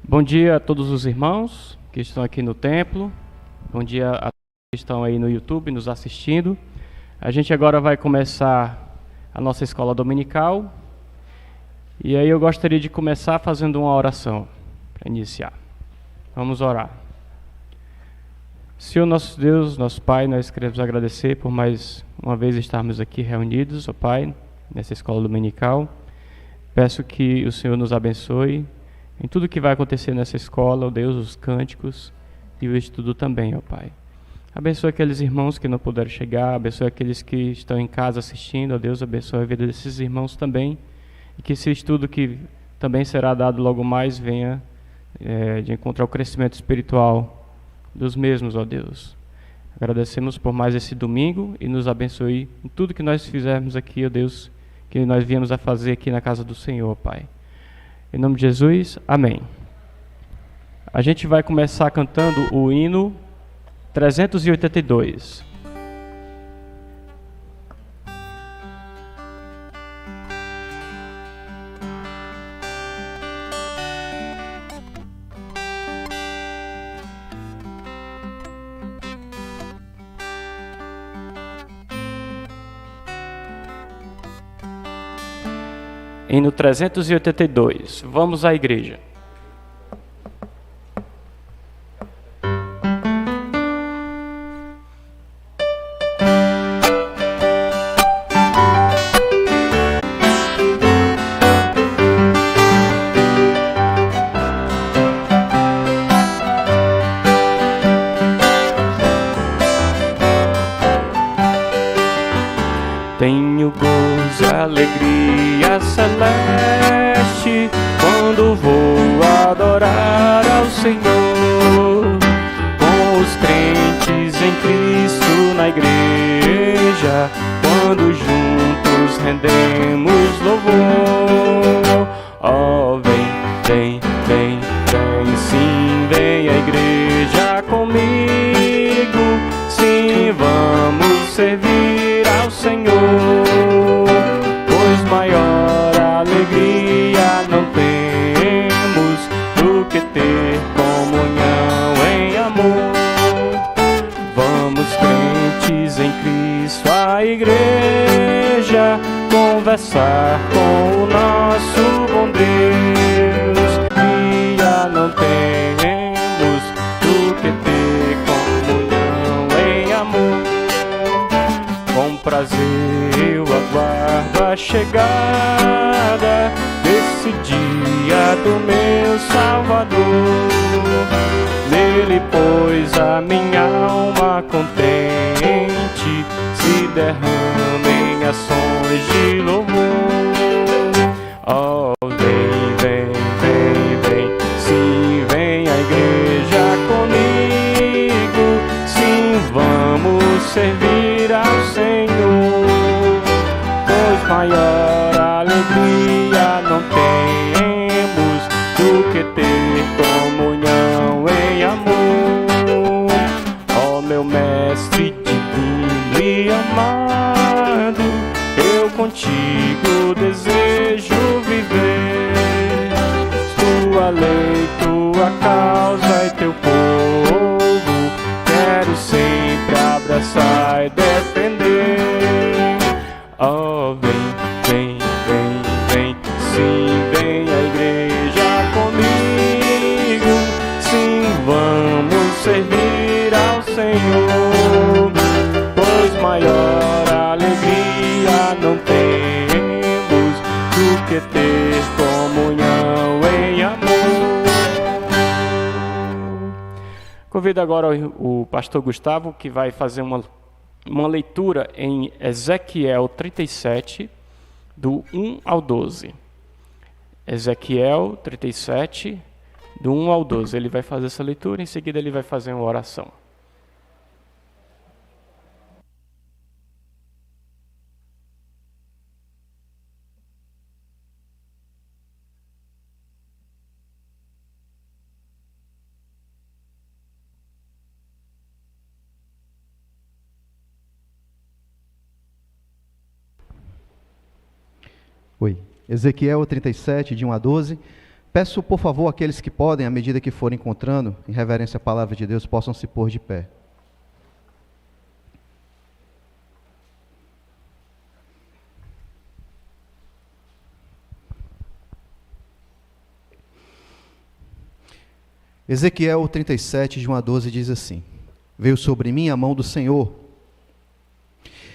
Bom dia a todos os irmãos que estão aqui no templo. Bom dia a todos que estão aí no YouTube nos assistindo. A gente agora vai começar a nossa escola dominical. E aí eu gostaria de começar fazendo uma oração para iniciar. Vamos orar. Senhor nosso Deus, nosso Pai, nós queremos agradecer por mais uma vez estarmos aqui reunidos, ó Pai, nessa escola dominical. Peço que o Senhor nos abençoe em tudo que vai acontecer nessa escola, ó Deus, os cânticos e o estudo também, ó Pai. Abençoe aqueles irmãos que não puderam chegar, abençoe aqueles que estão em casa assistindo, ó Deus, abençoe a vida desses irmãos também, e que esse estudo que também será dado logo mais venha de encontrar o crescimento espiritual dos mesmos, ó Deus. Agradecemos por mais esse domingo e nos abençoe em tudo que nós fizermos aqui, ó Deus, que nós viemos a fazer aqui na casa do Senhor, Pai. Em nome de Jesus, amém. A gente vai começar cantando o hino 382. Hino 382. Vamos à igreja. Tenho gozo, alegria celeste quando vou adorar ao Senhor, com os crentes em Cristo na igreja, quando juntos rendemos louvor. Oh, vem, vem, vem, vem, sim, vem a igreja comigo, sim, vamos servir ao Senhor, pois maior alegria não temos do que ter comunhão em amor. Vamos, crentes em Cristo, à igreja, conversar com o nosso bom Deus. E já não temos do que ter comunhão em amor. Com prazer eu aguardo a chegada desse dia do meu Salvador. Nele, pois, a minha alma contente se derrama em maior alegria não temos do que ter comunhão em amor. Ó meu mestre divino e amado, eu contigo desejo viver. Tua lei, tua causa e teu povo quero sempre abraçar e defender. Oh, vem, sim, vem a igreja comigo, sim, vamos servir ao Senhor, pois maior alegria não temos do que ter comunhão em amor. Convido agora o pastor Gustavo, que vai fazer uma leitura em Ezequiel 37, do 1 ao 12. Ezequiel 37, do 1 ao 12. Ele vai fazer essa leitura, em seguida ele vai fazer uma oração. Oi. Ezequiel 37, de 1 a 12. Peço, por favor, aqueles que podem, à medida que forem encontrando, em reverência à palavra de Deus, possam se pôr de pé. Ezequiel 37, de 1 a 12, diz assim: Veio sobre mim a mão do Senhor,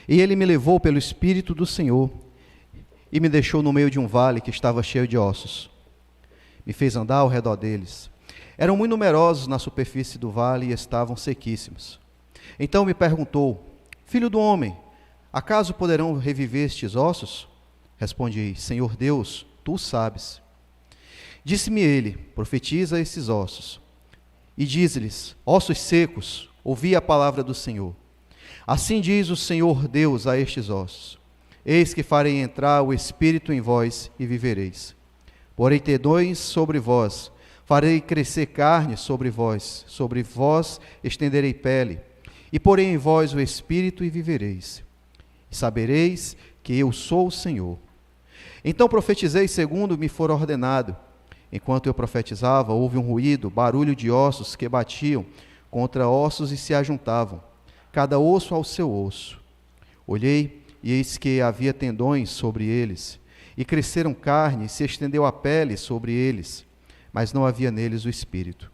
e ele me levou pelo Espírito do Senhor, e me deixou no meio de um vale que estava cheio de ossos. Me fez andar ao redor deles. Eram muito numerosos na superfície do vale e estavam sequíssimos. Então me perguntou: Filho do homem, acaso poderão reviver estes ossos? Respondi: Senhor Deus, tu sabes. Disse-me ele: Profetiza esses ossos, e diz-lhes: Ossos secos, ouvi a palavra do Senhor. Assim diz o Senhor Deus a estes ossos: Eis que farei entrar o Espírito em vós e vivereis. Porei tendões sobre vós, farei crescer carne sobre vós estenderei pele, e porei em vós o Espírito e vivereis. E sabereis que eu sou o Senhor. Então profetizei segundo me for ordenado. Enquanto eu profetizava, houve um ruído, barulho de ossos que batiam contra ossos e se ajuntavam, cada osso ao seu osso. Olhei, e eis que havia tendões sobre eles, e cresceram carne, e se estendeu a pele sobre eles, mas não havia neles o Espírito.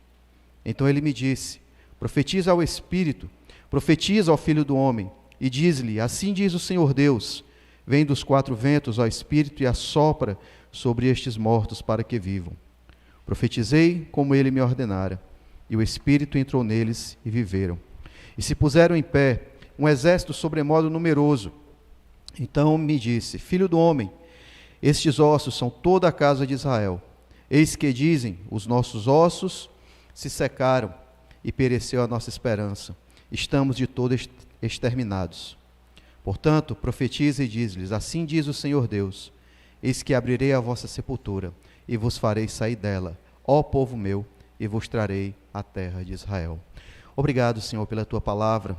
Então ele me disse: Profetiza ao Espírito, profetiza ao Filho do Homem, e diz-lhe: Assim diz o Senhor Deus: Vem dos quatro ventos, ó Espírito, e assopra sobre estes mortos para que vivam. Profetizei como ele me ordenara, e o Espírito entrou neles e viveram. E se puseram em pé um exército sobremodo numeroso. Então me disse: Filho do homem, estes ossos são toda a casa de Israel. Eis que dizem: os nossos ossos se secaram e pereceu a nossa esperança. Estamos de todo exterminados. Portanto, profetiza e diz-lhes: Assim diz o Senhor Deus: Eis que abrirei a vossa sepultura e vos farei sair dela, ó povo meu, e vos trarei a terra de Israel. Obrigado, Senhor, pela tua palavra,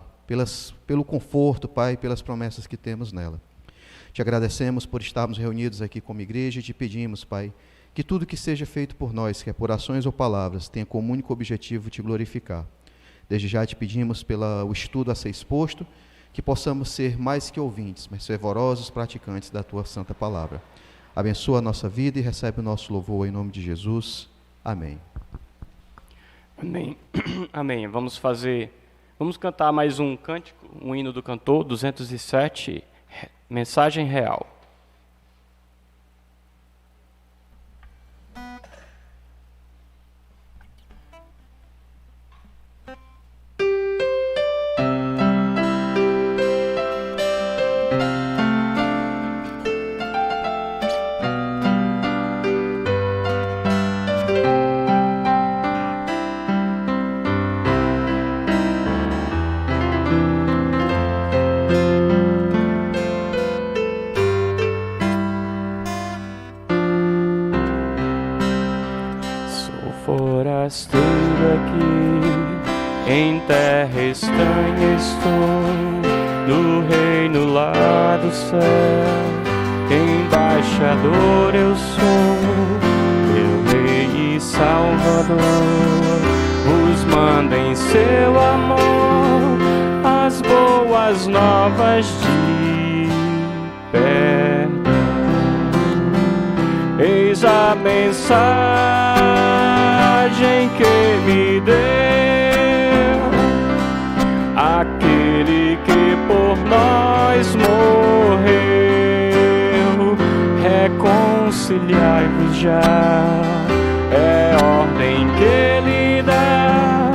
pelo conforto, Pai, pelas promessas que temos nela. Te agradecemos por estarmos reunidos aqui como igreja e te pedimos, Pai, que tudo que seja feito por nós, quer por ações ou palavras, tenha como único objetivo te glorificar. Desde já te pedimos pelo estudo a ser exposto, que possamos ser mais que ouvintes, mas fervorosos praticantes da tua santa palavra. Abençoa a nossa vida e recebe o nosso louvor em nome de Jesus. Amém. Amém. Amém. Vamos cantar mais um cântico, um hino do cantor, 207, Mensagem Real. terra estranha estou, no reino lá do céu, embaixador eu sou, meu Rei e Salvador, vos manda em seu amor as boas novas de perdão. Eis a mensagem que me deu aquele que por nós morreu. Reconciliai-vos já, é ordem que ele dá.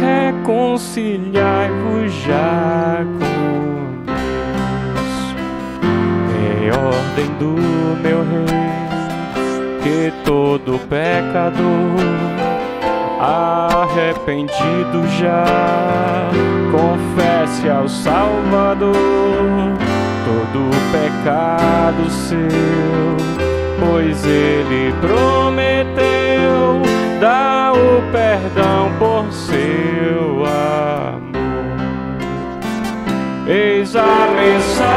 Reconciliai-vos já com Deus, é ordem do meu Rei, que todo pecador arrependido já confesse ao Salvador todo o pecado seu, pois ele prometeu dar o perdão por seu amor. Eis a mensagem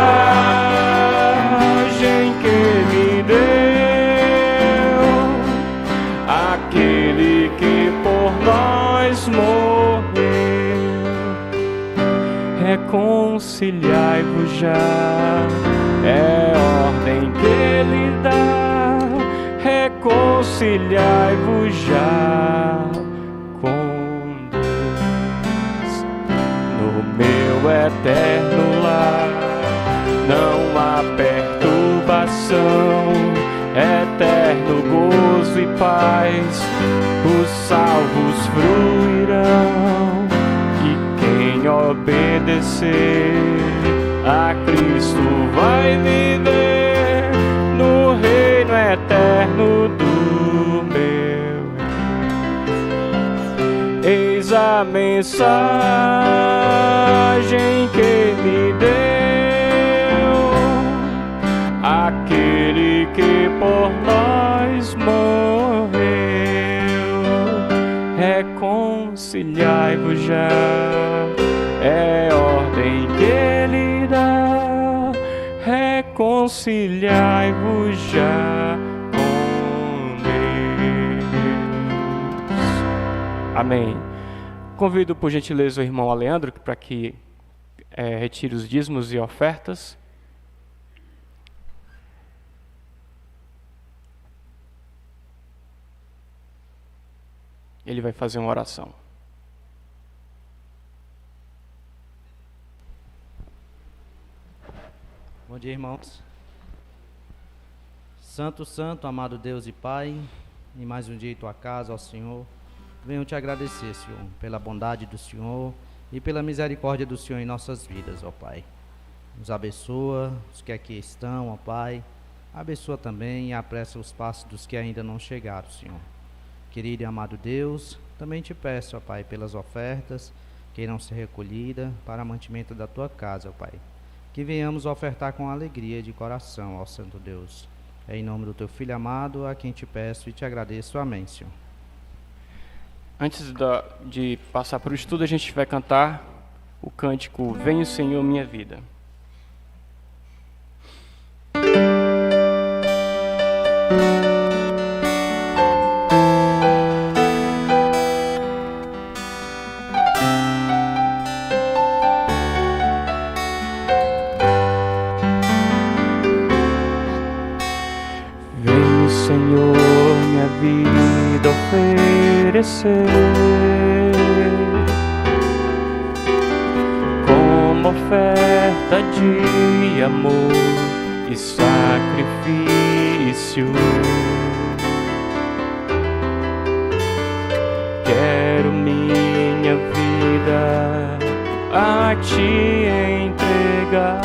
que me deu aquele que por nós morreu. Reconciliai-vos já, é ordem que ele dá. Reconciliai-vos já com Deus. No meu eterno lar não há perturbação, eterno gozo e paz, os salvos fruirão, e quem obedecer a Cristo vai viver no reino eterno do meu Rei. Eis a mensagem que me deu aquele que por nós morreu. Reconciliai-vos já, é ordem que ele dá. Reconciliai-vos já com Deus. Amém. Convido por gentileza o irmão Aleandro para que retire os dízimos e ofertas. Ele vai fazer uma oração. Bom dia, irmãos. Santo, santo, amado Deus e Pai, em mais um dia em tua casa, ó Senhor, venho te agradecer, Senhor, pela bondade do Senhor e pela misericórdia do Senhor em nossas vidas, ó Pai. Nos abençoa os que aqui estão, ó Pai. Abençoa também e apressa os passos dos que ainda não chegaram, Senhor. Querido e amado Deus, também te peço, ó Pai, pelas ofertas que irão ser recolhidas para mantimento da tua casa, ó Pai. Que venhamos ofertar com alegria de coração, ó Santo Deus. É em nome do teu Filho amado, a quem te peço e te agradeço. Amém, Senhor. Antes de passar para o estudo, a gente vai cantar o cântico Vem o Senhor, minha vida. Como oferta de amor e sacrifício, quero minha vida a te entregar,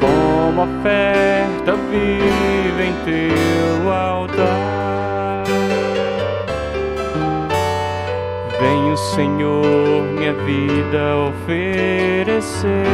como oferta viva em teu altar. Vem o Senhor minha vida oferecer.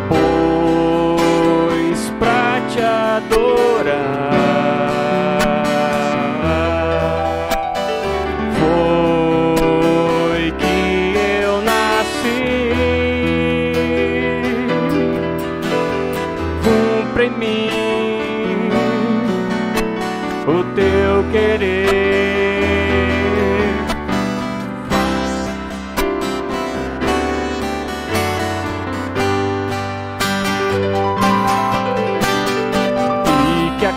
pois pra te adorar foi que eu nasci. Cumpre em mim o teu querer.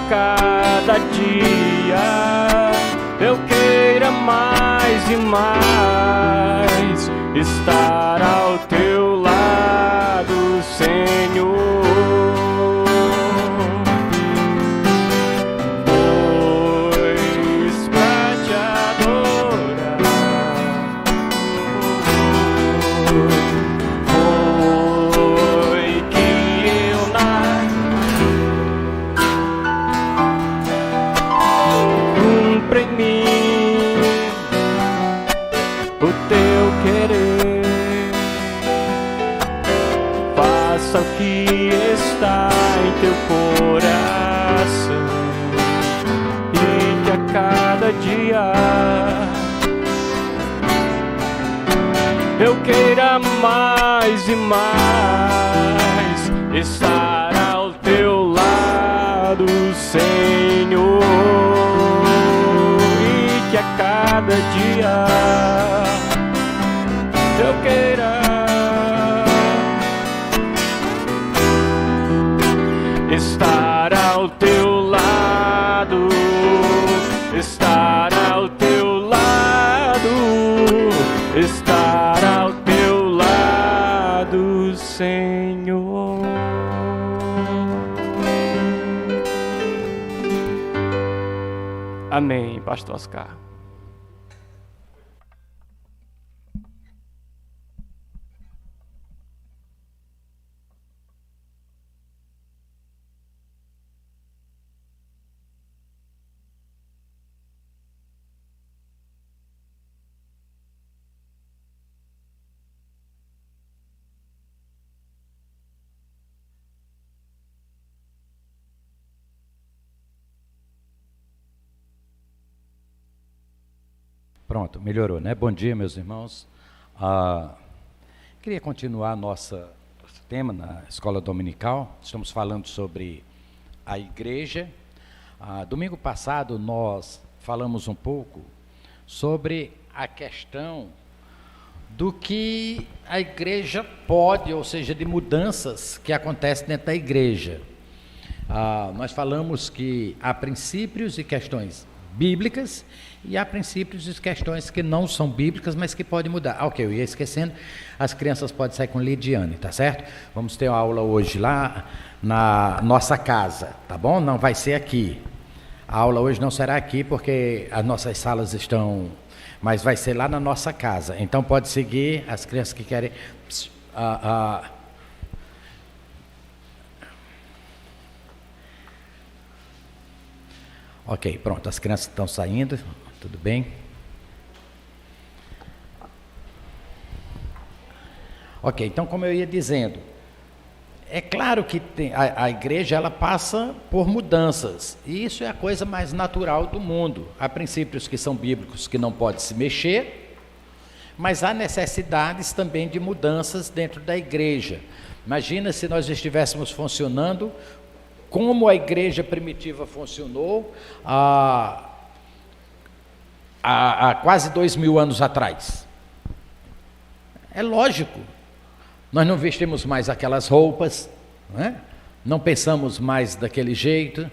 Cada dia eu queira mais e mais estar ao teu lado, Senhor. Pois pra te adorar foi que eu nasci. Cumpre em mim o teu querer. Faça o que está em teu coração e que a cada dia eu queira mais e mais estar ao teu lado, Senhor. Que a cada dia eu queira estar ao teu lado, estar ao teu lado, estar ao teu lado, Senhor. Amém, Pastor Oscar. Pronto, melhorou, né? Bom dia, meus irmãos. Queria continuar nosso tema na escola dominical. Estamos falando sobre a igreja. Domingo passado nós falamos um pouco sobre a questão do que a igreja pode, ou seja, de mudanças que acontecem dentro da igreja. Nós falamos que há princípios e questões bíblicas e há princípios e questões que não são bíblicas, mas que podem mudar. Ok, eu ia esquecendo, as crianças podem sair com Lidiane, tá certo? Vamos ter uma aula hoje lá na nossa casa, tá bom? Não vai ser aqui. A aula hoje não será aqui porque as nossas salas estão, mas vai ser lá na nossa casa. Então pode seguir as crianças que querem. Ok, pronto, as crianças estão saindo, tudo bem? Ok, então como eu ia dizendo, é claro que a igreja ela passa por mudanças, e isso é a coisa mais natural do mundo. Há princípios que são bíblicos que não podem se mexer, mas há necessidades também de mudanças dentro da igreja. Imagina se nós estivéssemos funcionando como a igreja primitiva funcionou há quase 2000 anos atrás. É lógico, nós não vestimos mais aquelas roupas, né? Não pensamos mais daquele jeito.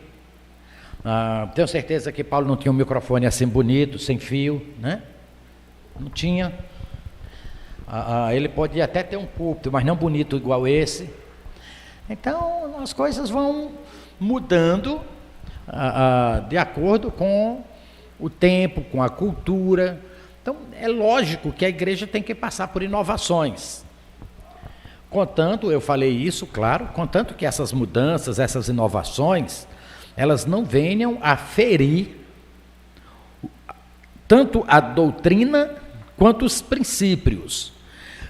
Tenho certeza que Paulo não tinha um microfone assim bonito, sem fio, né? Não tinha. Ele podia até ter um púlpito, mas não bonito igual esse. Então as coisas vão mudando de acordo com o tempo, com a cultura. Então é lógico que a igreja tem que passar por inovações. Contanto, eu falei isso, claro, contanto que essas mudanças, essas inovações, elas não venham a ferir tanto a doutrina quanto os princípios.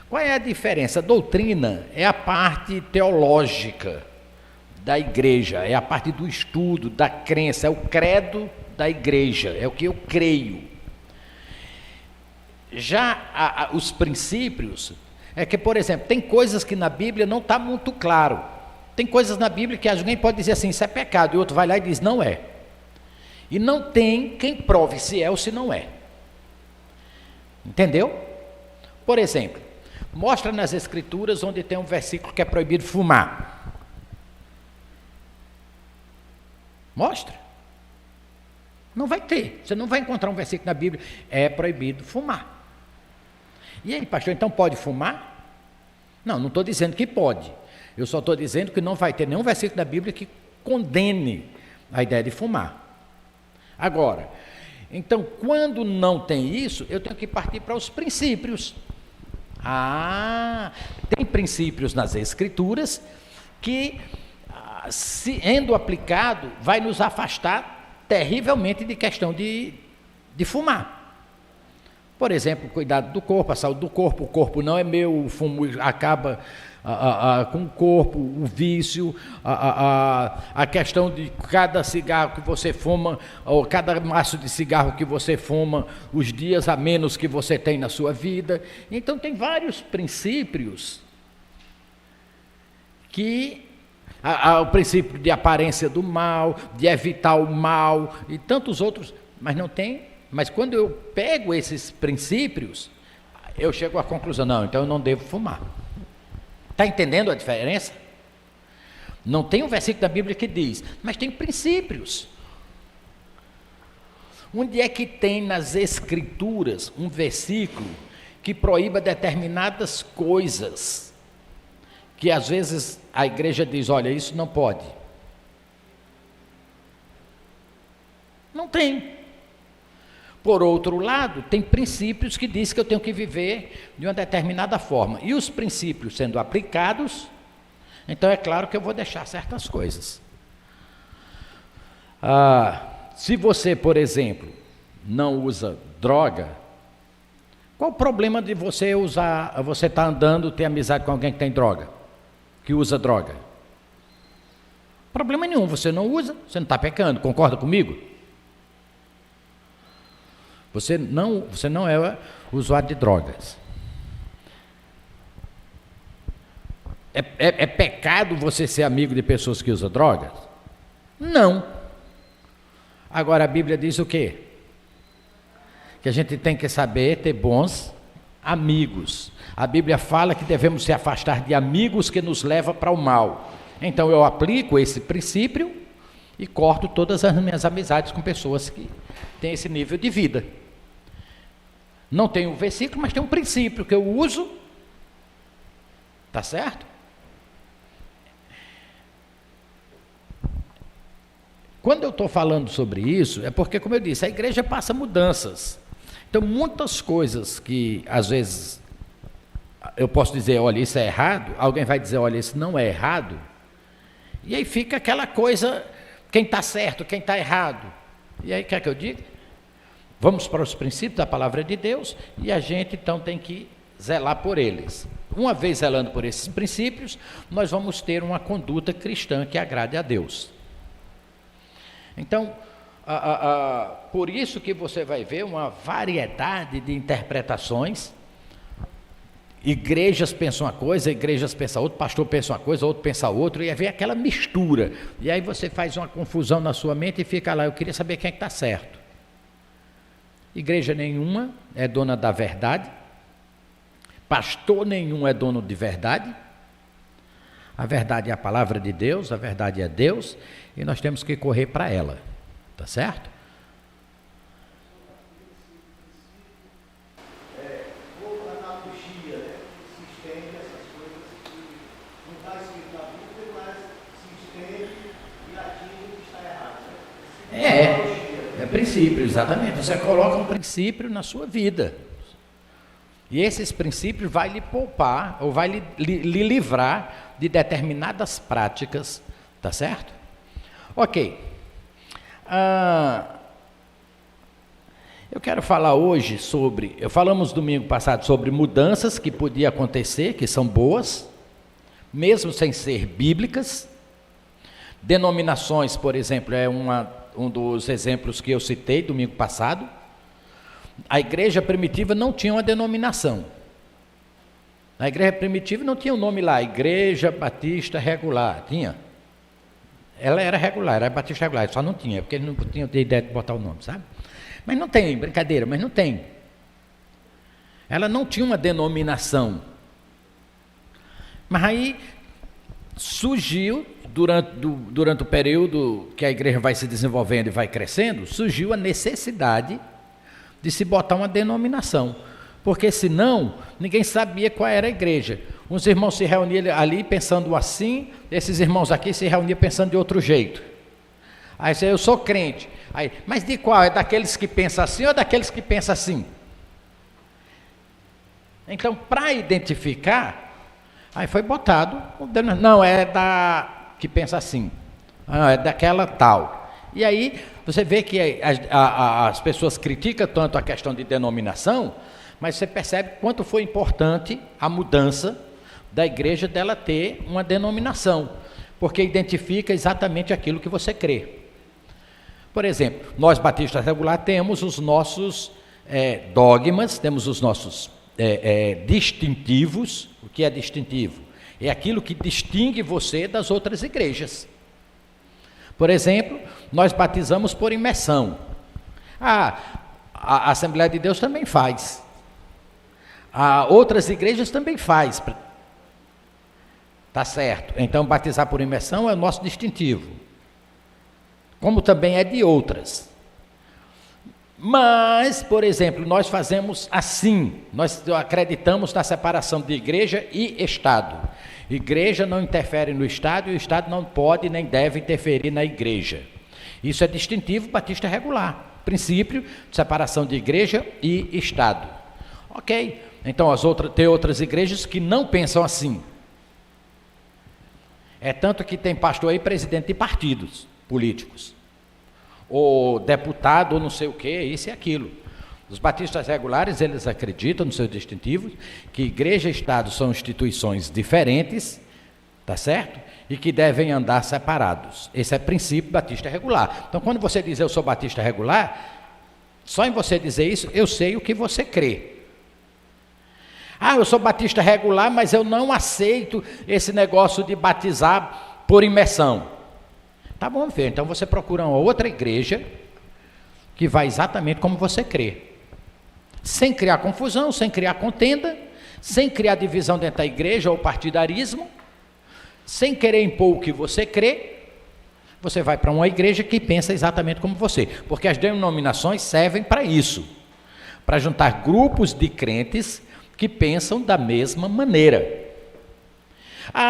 Qual é a diferença? A doutrina é a parte teológica da igreja, é a parte do estudo, da crença, é o credo da igreja, é o que eu creio. Já os princípios, é que, por exemplo, tem coisas que na Bíblia não está muito claro. Tem coisas na Bíblia que alguém pode dizer assim, isso é pecado, e outro vai lá e diz, não é. E não tem quem prove se é ou se não é. Entendeu? Por exemplo, mostra nas Escrituras onde tem um versículo que é proibido fumar. Mostra. Não vai ter. Você não vai encontrar um versículo na Bíblia, é proibido fumar. E aí, pastor, então pode fumar? Não, não estou dizendo que pode. Eu só estou dizendo que não vai ter nenhum versículo da Bíblia que condene a ideia de fumar. Agora, então, quando não tem isso, eu tenho que partir para os princípios. Tem princípios nas Escrituras que, sendo aplicado, vai nos afastar terrivelmente de questão de fumar. Por exemplo, cuidado do corpo, a saúde do corpo. O corpo não é meu, o fumo acaba com o corpo, o vício, a questão de cada cigarro que você fuma, ou cada maço de cigarro que você fuma, os dias a menos que você tem na sua vida. Então, tem vários princípios que... o princípio de aparência do mal, de evitar o mal, e tantos outros, mas não tem... Mas quando eu pego esses princípios, eu chego à conclusão, não, então eu não devo fumar. Está entendendo a diferença? Não tem um versículo da Bíblia que diz, mas tem princípios. Onde é que tem nas Escrituras um versículo que proíba determinadas coisas, que às vezes a igreja diz, olha, isso não pode? Não tem. Por outro lado, tem princípios que diz que eu tenho que viver de uma determinada forma. E os princípios sendo aplicados, então é claro que eu vou deixar certas coisas. Se você, por exemplo, não usa droga, qual o problema de você estar andando, ter amizade com alguém que tem droga, que usa droga? Problema nenhum, você não usa, você não está pecando, concorda comigo? Você não é usuário de drogas. É pecado você ser amigo de pessoas que usam drogas? Não. Agora a Bíblia diz o quê? Que a gente tem que saber ter bons amigos. A Bíblia fala que devemos se afastar de amigos que nos levam para o mal. Então eu aplico esse princípio e corto todas as minhas amizades com pessoas que têm esse nível de vida. Não tem um versículo, mas tem um princípio que eu uso, tá certo? Quando eu estou falando sobre isso, é porque, como eu disse, a igreja passa mudanças. Então, muitas coisas que, às vezes, eu posso dizer, olha, isso é errado, alguém vai dizer, olha, isso não é errado, e aí fica aquela coisa, quem está certo, quem está errado. E aí, quer que eu diga? Vamos para os princípios da palavra de Deus e a gente então tem que zelar por eles. Uma vez zelando por esses princípios, nós vamos ter uma conduta cristã que agrade a Deus. Então, por isso que você vai ver uma variedade de interpretações. Igrejas pensam uma coisa, igrejas pensam outra, pastor pensa uma coisa, outro pensa outra, e aí vem aquela mistura. E aí você faz uma confusão na sua mente e fica lá, eu queria saber quem é que está certo. Igreja nenhuma é dona da verdade, pastor nenhum é dono de verdade. A verdade é a palavra de Deus, a verdade é Deus, e nós temos que correr para ela, tá certo? Outra analogia, né? Se estende essas coisas que não está escrito na Bíblia, mas se estende e atinge o que está errado, né? É princípio, exatamente. Você coloca um princípio na sua vida. E esses princípios vai lhe poupar, ou vai lhe livrar de determinadas práticas, tá certo? Ok. Eu quero falar hoje falamos domingo passado sobre mudanças que podiam acontecer, que são boas, mesmo sem ser bíblicas. Denominações, por exemplo, é um dos exemplos que eu citei domingo passado. A igreja primitiva não tinha uma denominação. Na igreja primitiva não tinha o nome lá, Igreja Batista Regular, tinha. Ela era regular, era Batista Regular, só não tinha, porque eles não tinham ideia de botar o nome, sabe? Mas não tem, brincadeira, mas não tem. Ela não tinha uma denominação. Mas aí surgiu, durante o período que a igreja vai se desenvolvendo e vai crescendo, surgiu a necessidade de se botar uma denominação. Porque senão, ninguém sabia qual era a igreja. Uns irmãos se reuniam ali pensando assim, esses irmãos aqui se reuniam pensando de outro jeito. Aí você, eu sou crente. Aí, mas de qual? É daqueles que pensam assim ou daqueles que pensam assim? Então, para identificar, aí foi botado, não, é da que pensa assim, é daquela tal. E aí, você vê que as pessoas criticam tanto a questão de denominação, mas você percebe quanto foi importante a mudança da igreja dela ter uma denominação, porque identifica exatamente aquilo que você crê. Por exemplo, nós batistas regular temos os nossos dogmas, temos os nossos distintivos. O que é distintivo? É aquilo que distingue você das outras igrejas. Por exemplo, nós batizamos por imersão. A Assembleia de Deus também faz. Outras igrejas também faz. Tá certo. Então, batizar por imersão é o nosso distintivo. Como também é de outras. Mas, por exemplo, nós fazemos assim. Nós acreditamos na separação de igreja e Estado. Igreja não interfere no Estado e o Estado não pode nem deve interferir na igreja. Isso é distintivo batista regular. Princípio de separação de igreja e Estado. Ok. Então, tem outras igrejas que não pensam assim. É tanto que tem pastor aí, presidente de partidos políticos. Ou deputado, ou não sei o que, isso e aquilo. Os batistas regulares, eles acreditam nos seus distintivos, que igreja e Estado são instituições diferentes, tá certo? E que devem andar separados. Esse é o princípio batista regular. Então, quando você diz eu sou batista regular, só em você dizer isso, eu sei o que você crê. Eu sou batista regular, mas eu não aceito esse negócio de batizar por imersão. Tá bom, filho, então você procura uma outra igreja que vai exatamente como você crê. Sem criar confusão, sem criar contenda, sem criar divisão dentro da igreja ou partidarismo, sem querer impor o que você crê, você vai para uma igreja que pensa exatamente como você. Porque as denominações servem para isso, para juntar grupos de crentes que pensam da mesma maneira.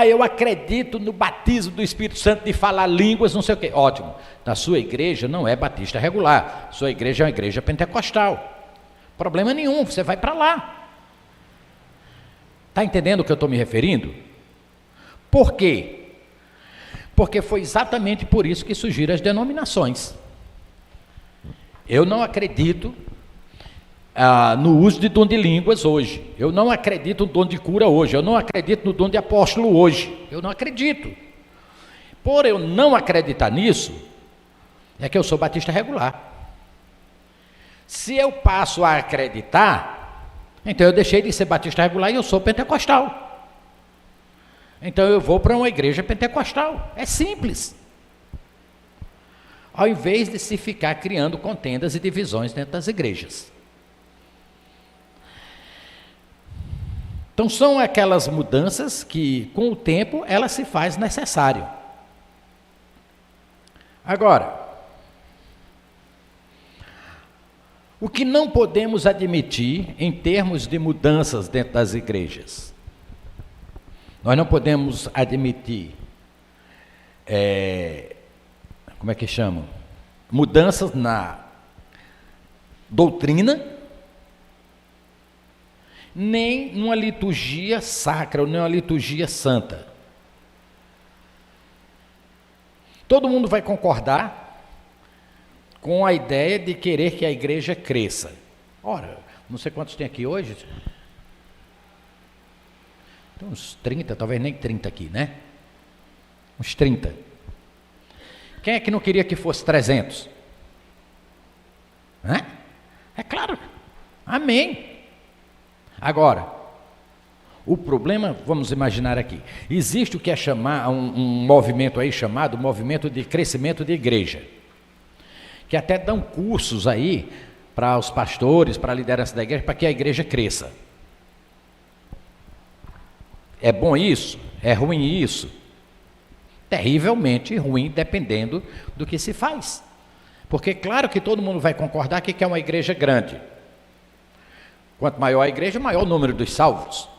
Eu acredito no batismo do Espírito Santo de falar línguas, não sei o quê. Ótimo. Na sua igreja não é batista regular. Sua igreja é uma igreja pentecostal. Problema nenhum, você vai para lá. Está entendendo o que eu estou me referindo? Por quê? Porque foi exatamente por isso que surgiram as denominações. Eu não acredito no uso de dom de línguas hoje. Eu não acredito no dom de cura hoje. Eu não acredito no dom de apóstolo hoje. Eu não acredito. Por eu não acreditar nisso, é que eu sou batista regular. Se eu passo a acreditar, então eu deixei de ser batista regular e eu sou pentecostal. Então eu vou para uma igreja pentecostal. É simples. Ao invés de se ficar criando contendas e divisões dentro das igrejas. Então, são aquelas mudanças que, com o tempo, ela se faz necessário. Agora, o que não podemos admitir em termos de mudanças dentro das igrejas? Nós não podemos admitir, como é que chamam? Mudanças na doutrina, nem numa liturgia sacra, ou nem uma liturgia santa. Todo mundo vai concordar com a ideia de querer que a igreja cresça. Ora, não sei quantos tem aqui hoje. Tem uns 30, talvez nem 30 aqui, né? Uns 30. Quem é que não queria que fosse 300? Hã? É claro. Amém. Agora, o problema, vamos imaginar aqui, existe o que é chamar um movimento aí chamado movimento de crescimento de igreja, que até dão cursos aí para os pastores, para a liderança da igreja, para que a igreja cresça. É bom isso? É ruim isso? Terrivelmente ruim, dependendo do que se faz. Porque claro que todo mundo vai concordar que é uma igreja grande. Quanto maior a igreja, maior o número dos salvos.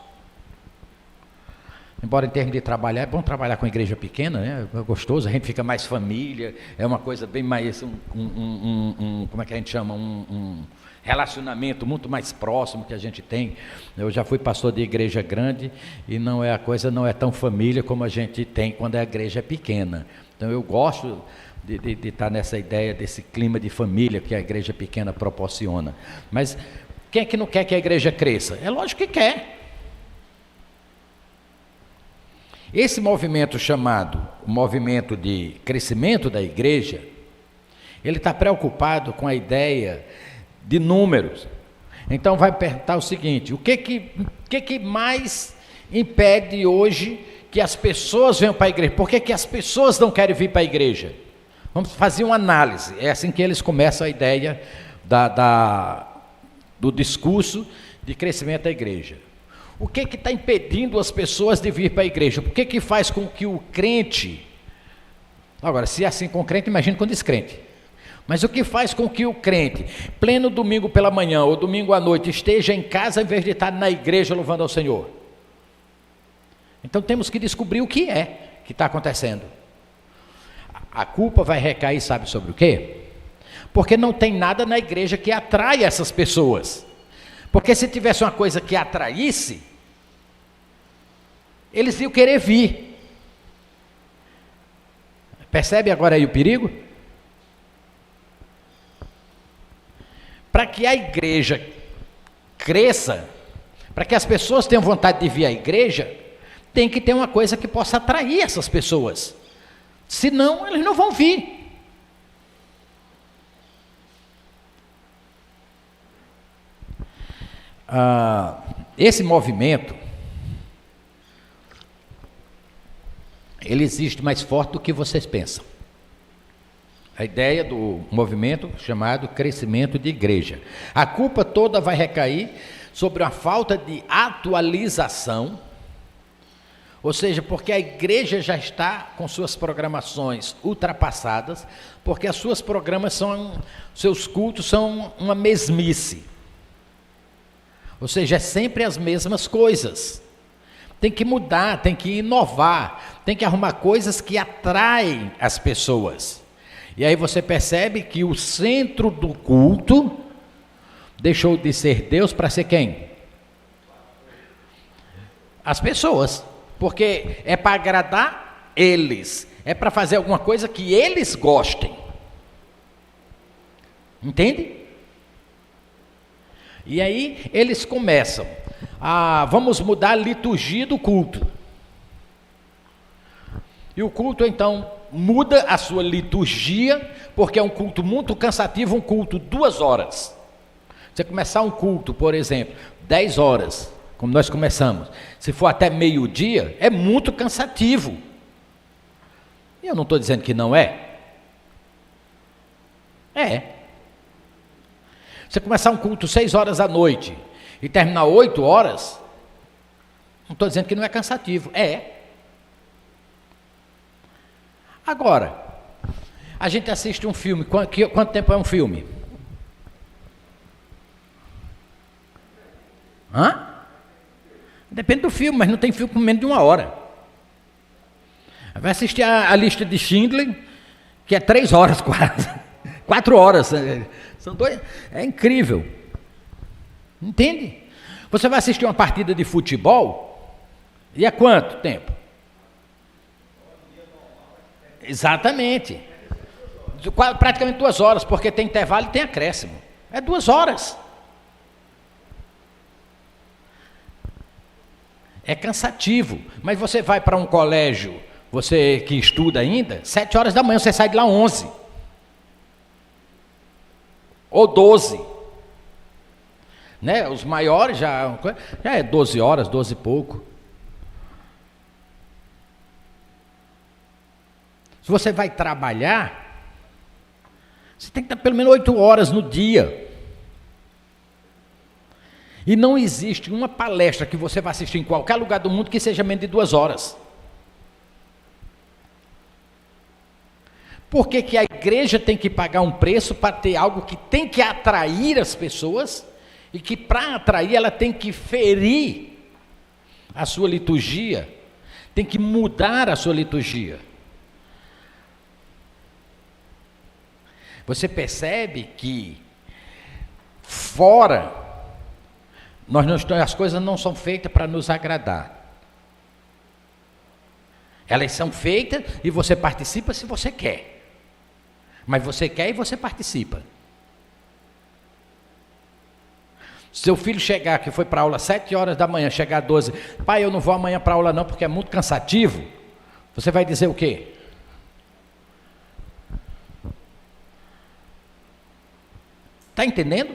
Embora em termos de trabalhar, é bom trabalhar com igreja pequena, né? É gostoso, a gente fica mais família, é uma coisa bem mais, como é que a gente chama? Um relacionamento muito mais próximo que a gente tem. Eu já fui pastor de igreja grande e a coisa não é tão família como a gente tem quando a igreja é pequena. Então eu gosto de estar nessa ideia desse clima de família que a igreja pequena proporciona. Mas quem é que não quer que a igreja cresça? É lógico que quer. Esse movimento chamado o movimento de crescimento da igreja, ele está preocupado com a ideia de números. Então vai perguntar o seguinte: o que mais impede hoje que as pessoas venham para a igreja? Por que as pessoas não querem vir para a igreja? Vamos fazer uma análise. É assim que eles começam a ideia do discurso de crescimento da igreja. O que está impedindo as pessoas de vir para a igreja? O que faz com que o crente... Agora, se é assim com o crente, imagina com o descrente. Mas o que faz com que o crente, pleno domingo pela manhã ou domingo à noite, esteja em casa em vez de estar na igreja louvando ao Senhor? Então temos que descobrir o que é que está acontecendo. A culpa vai recair, sabe sobre o quê? Porque não tem nada na igreja que atrai essas pessoas. Porque se tivesse uma coisa que atraísse, eles iam querer vir. Percebe agora aí o perigo? Para que a igreja cresça, para que as pessoas tenham vontade de vir à igreja, tem que ter uma coisa que possa atrair essas pessoas. Senão, eles não vão vir. Esse movimento, ele existe mais forte do que vocês pensam. A ideia do movimento chamado crescimento de igreja. A culpa toda vai recair sobre a falta de atualização, ou seja, porque a igreja já está com suas programações ultrapassadas, porque seus cultos são uma mesmice. Ou seja, é sempre as mesmas coisas. Tem que mudar, tem que inovar, tem que arrumar coisas que atraem as pessoas. E aí você percebe que o centro do culto deixou de ser Deus para ser quem? As pessoas. Porque é para agradar eles, é para fazer alguma coisa que eles gostem. Entende? E aí eles começam vamos mudar a liturgia do culto. E o culto então muda a sua liturgia, porque é um culto muito cansativo, um culto 2 horas. Você começar um culto, por exemplo, 10 horas, como nós começamos, se for até meio-dia, é muito cansativo. E eu não estou dizendo que não é. É. Você começar um culto 6 horas da noite e terminar 8 horas, não estou dizendo que não é cansativo, é. Agora, a gente assiste um filme, quanto tempo é um filme? Depende do filme, mas não tem filme com menos de 1 hora. Vai assistir a lista de Schindler, que é 3 horas quase, 4 horas, são 2, é incrível. Entende? Você vai assistir uma partida de futebol, e há quanto tempo? Exatamente. praticamente 2 horas, porque tem intervalo e tem acréscimo. É 2 horas. É cansativo, mas você vai para um colégio, você que estuda ainda, 7 horas da manhã, você sai de lá 11. Ou 12. Né? Os maiores já é 12 horas, 12 e pouco. Se você vai trabalhar, você tem que estar pelo menos 8 horas no dia. E não existe uma palestra que você vai assistir em qualquer lugar do mundo que seja menos de 2 horas. Por que que a igreja tem que pagar um preço para ter algo que tem que atrair as pessoas e que para atrair ela tem que ferir a sua liturgia, tem que mudar a sua liturgia? Você percebe que fora as coisas não são feitas para nos agradar. Elas são feitas e você participa se você quer. Mas você quer e você participa. Seu filho chegar, que foi para aula 7 horas da manhã, chegar às 12, pai, eu não vou amanhã para aula não, porque é muito cansativo. Você vai dizer o quê? Está entendendo?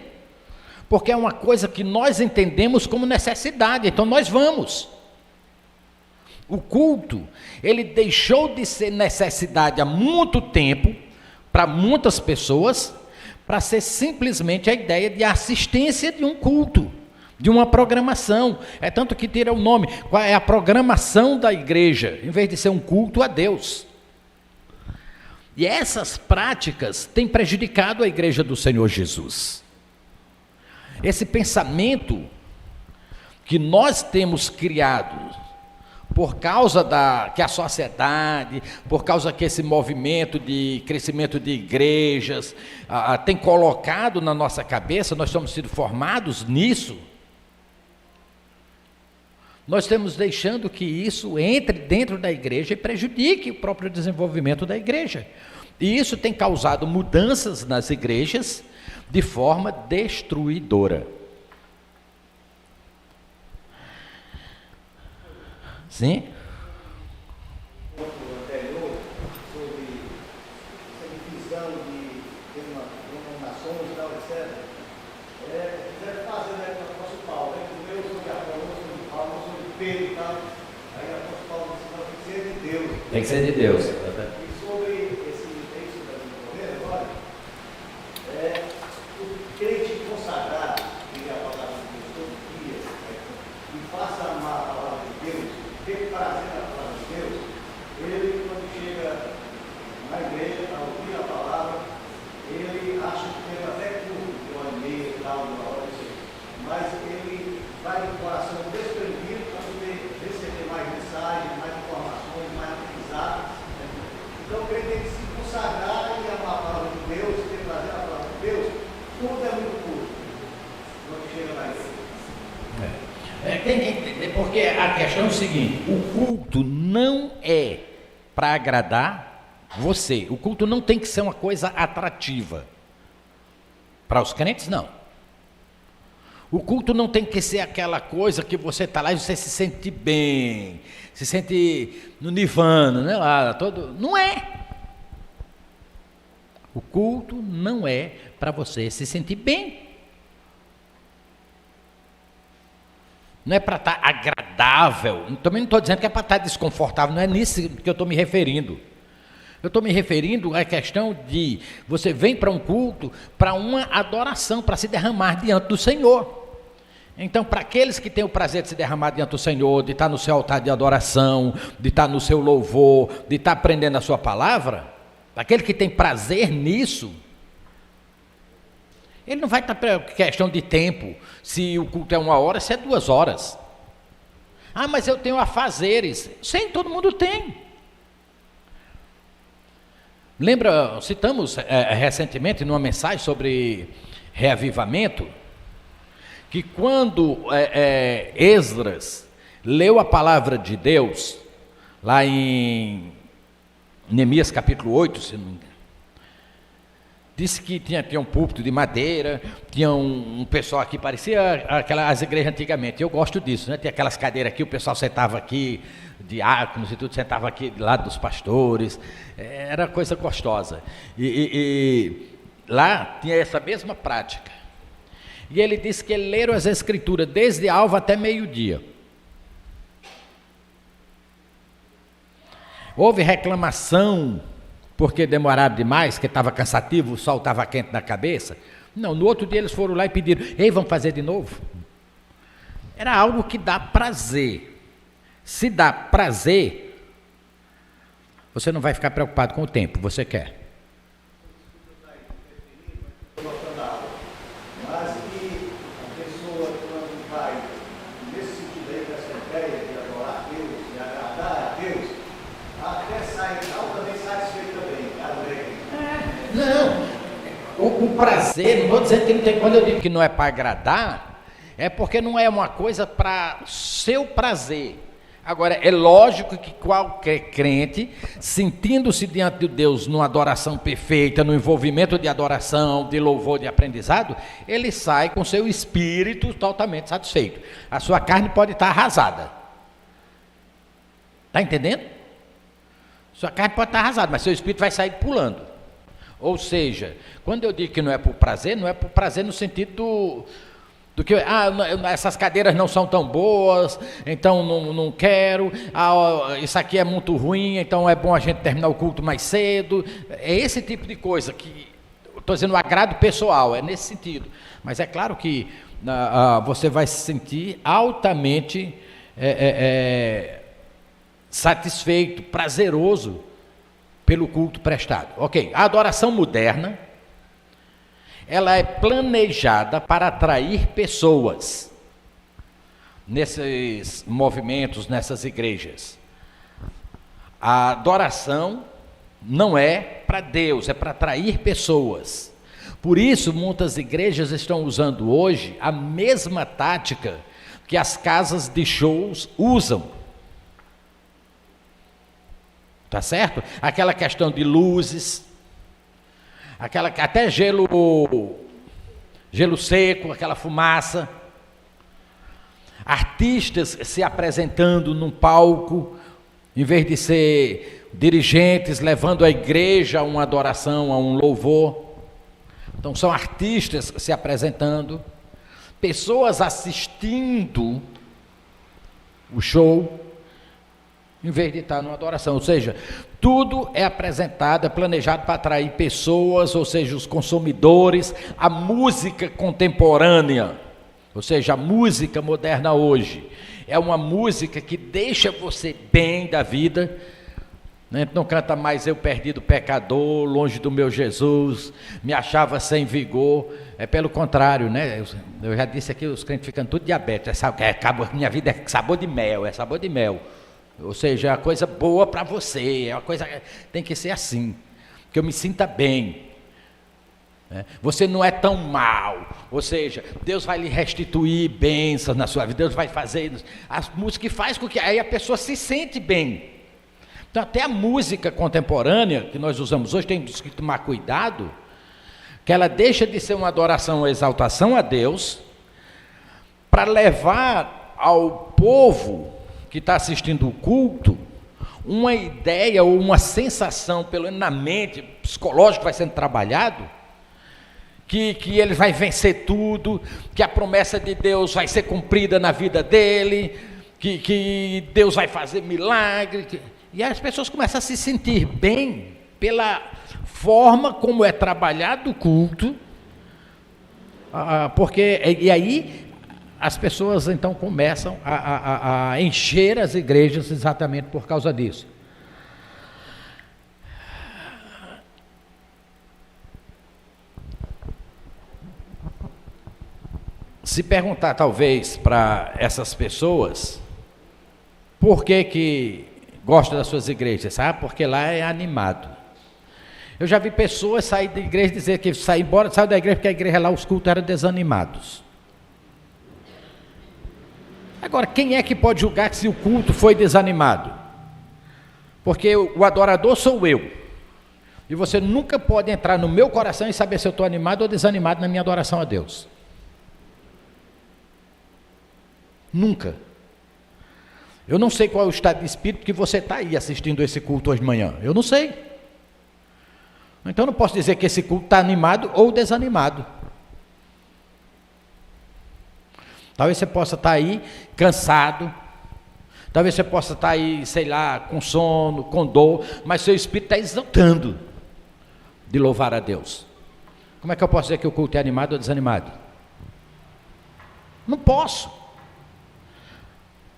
Porque é uma coisa que nós entendemos como necessidade, então nós vamos. O culto, ele deixou de ser necessidade há muito tempo, para muitas pessoas, para ser simplesmente a ideia de assistência de um culto, de uma programação. É tanto que tira o nome, qual é a programação da igreja, em vez de ser um culto a Deus. E essas práticas têm prejudicado a igreja do Senhor Jesus. Esse pensamento que nós temos criado, por causa que a sociedade, por causa que esse movimento de crescimento de igrejas tem colocado na nossa cabeça, nós estamos sendo formados nisso, nós estamos deixando que isso entre dentro da igreja e prejudique o próprio desenvolvimento da igreja. E isso tem causado mudanças nas igrejas de forma destruidora. Sim? Tem que ser de Deus. E sobre esse texto que está desenvolvendo agora, o crente consagrado, que é a palavra de Deus todo dia, e faça amar a palavra de Deus, ter prazer na palavra de Deus, ele, quando chega na igreja, a ouvir a palavra, ele acha que tem até curto, de 1h30 e tal, 1 hora, mas ele vai com o coração desprendido para poder receber mais mensagens, mais informações, mais aprendizados. Então, o crente tem que se consagrar e amar a palavra de Deus, ter prazer na palavra de Deus, tudo é muito curto quando chega na igreja. Tem que entender, porque a questão é o seguinte: o culto não é para agradar você. O culto não tem que ser uma coisa atrativa. Para os crentes, não. O culto não tem que ser aquela coisa que você está lá e você se sente bem, se sente no nirvana, né? Lá, todo... Não é. O culto não é para você se sentir bem. Não é para estar agradável. Também não estou dizendo que é para estar desconfortável, não é nisso que eu estou me referindo. Eu estou me referindo à questão de você vem para um culto, para uma adoração, para se derramar diante do Senhor. Então, para aqueles que têm o prazer de se derramar diante do Senhor, de estar no seu altar de adoração, de estar no seu louvor, de estar aprendendo a sua palavra, aquele que tem prazer nisso, ele não vai estar por questão de tempo, se o culto é 1 hora, se é 2 horas. Ah, mas eu tenho afazeres. Sim, todo mundo tem. Lembra, citamos recentemente numa mensagem sobre reavivamento, que quando Esdras leu a palavra de Deus, lá em Neemias capítulo 8, se não me engano, Disse que tinha um púlpito de madeira, tinha um pessoal aqui, parecia as igrejas antigamente. Eu gosto disso, né? Tinha aquelas cadeiras aqui, o pessoal sentava aqui, diáconos e tudo, sentava aqui do lado dos pastores. Era coisa gostosa. E lá tinha essa mesma prática. E ele disse que leram as escrituras desde alva até meio-dia. Houve reclamação porque demoraram demais, que estava cansativo, o sol estava quente na cabeça. Não, no outro dia eles foram lá e pediram: ei, vamos fazer de novo? Era algo que dá prazer. Se dá prazer, você não vai ficar preocupado com o tempo, você quer. Mas que a pessoa, quando vai nesse sentido aí, com essa ideia de adorar a Deus, de agradar a Deus, até sai altamente satisfeito também. Não, o prazer, não vou dizer que não tem. Quando eu digo que não é para agradar, é porque não é uma coisa para seu prazer. Agora, é lógico que qualquer crente, sentindo-se diante de Deus numa adoração perfeita, no envolvimento de adoração, de louvor, de aprendizado, ele sai com seu espírito totalmente satisfeito. A sua carne pode estar arrasada. Está entendendo? Sua carne pode estar arrasada, mas seu espírito vai sair pulando. Ou seja, quando eu digo que não é por prazer, não é por prazer no sentido do que, essas cadeiras não são tão boas, então não quero, isso aqui é muito ruim, então é bom a gente terminar o culto mais cedo. É esse tipo de coisa que, estou dizendo, o agrado pessoal, é nesse sentido. Mas é claro que você vai se sentir altamente satisfeito, prazeroso pelo culto prestado. Ok, a adoração moderna, ela é planejada para atrair pessoas nesses movimentos, nessas igrejas. A adoração não é para Deus, é para atrair pessoas. Por isso, muitas igrejas estão usando hoje a mesma tática que as casas de shows usam. Tá certo? Aquela questão de luzes, até gelo seco, aquela fumaça, artistas se apresentando num palco, em vez de ser dirigentes levando a igreja a uma adoração, a um louvor. Então são artistas se apresentando, pessoas assistindo o show, em vez de estar numa adoração. Ou seja, tudo é apresentado, é planejado para atrair pessoas, ou seja, os consumidores, a música contemporânea, ou seja, a música moderna hoje, é uma música que deixa você bem da vida, né? Não canta mais eu perdido pecador, longe do meu Jesus, me achava sem vigor. É pelo contrário, né? Eu já disse aqui, os crentes ficam tudo diabéticos, minha vida é sabor de mel, Ou seja, é uma coisa boa para você, é uma coisa que tem que ser assim, que eu me sinta bem. Você não é tão mal, ou seja, Deus vai lhe restituir bênçãos na sua vida, Deus vai fazer, a música faz com que aí a pessoa se sente bem. Então até a música contemporânea que nós usamos hoje, temos que tomar cuidado, que ela deixa de ser uma adoração ou exaltação a Deus, para levar ao povo que está assistindo o culto, uma ideia ou uma sensação, pelo menos na mente, psicológico vai sendo trabalhado, que ele vai vencer tudo, que a promessa de Deus vai ser cumprida na vida dele, que Deus vai fazer milagre, e as pessoas começam a se sentir bem pela forma como é trabalhado o culto, e aí as pessoas então começam a encher as igrejas exatamente por causa disso. Se perguntar talvez para essas pessoas por que gostam das suas igrejas, sabe? Porque lá é animado. Eu já vi pessoas sair da igreja e dizer que saiu da igreja porque a igreja lá, os cultos eram desanimados. Agora, quem é que pode julgar se o culto foi desanimado? Porque o adorador sou eu. E você nunca pode entrar no meu coração e saber se eu estou animado ou desanimado na minha adoração a Deus. Nunca. Eu não sei qual é o estado de espírito que você está aí assistindo esse culto hoje de manhã. Eu não sei. Então eu não posso dizer que esse culto está animado ou desanimado. Talvez você possa estar aí cansado. Talvez você possa estar aí, sei lá, com sono, com dor. Mas seu espírito está exaltando de louvar a Deus. Como é que eu posso dizer que o culto é animado ou desanimado? Não posso.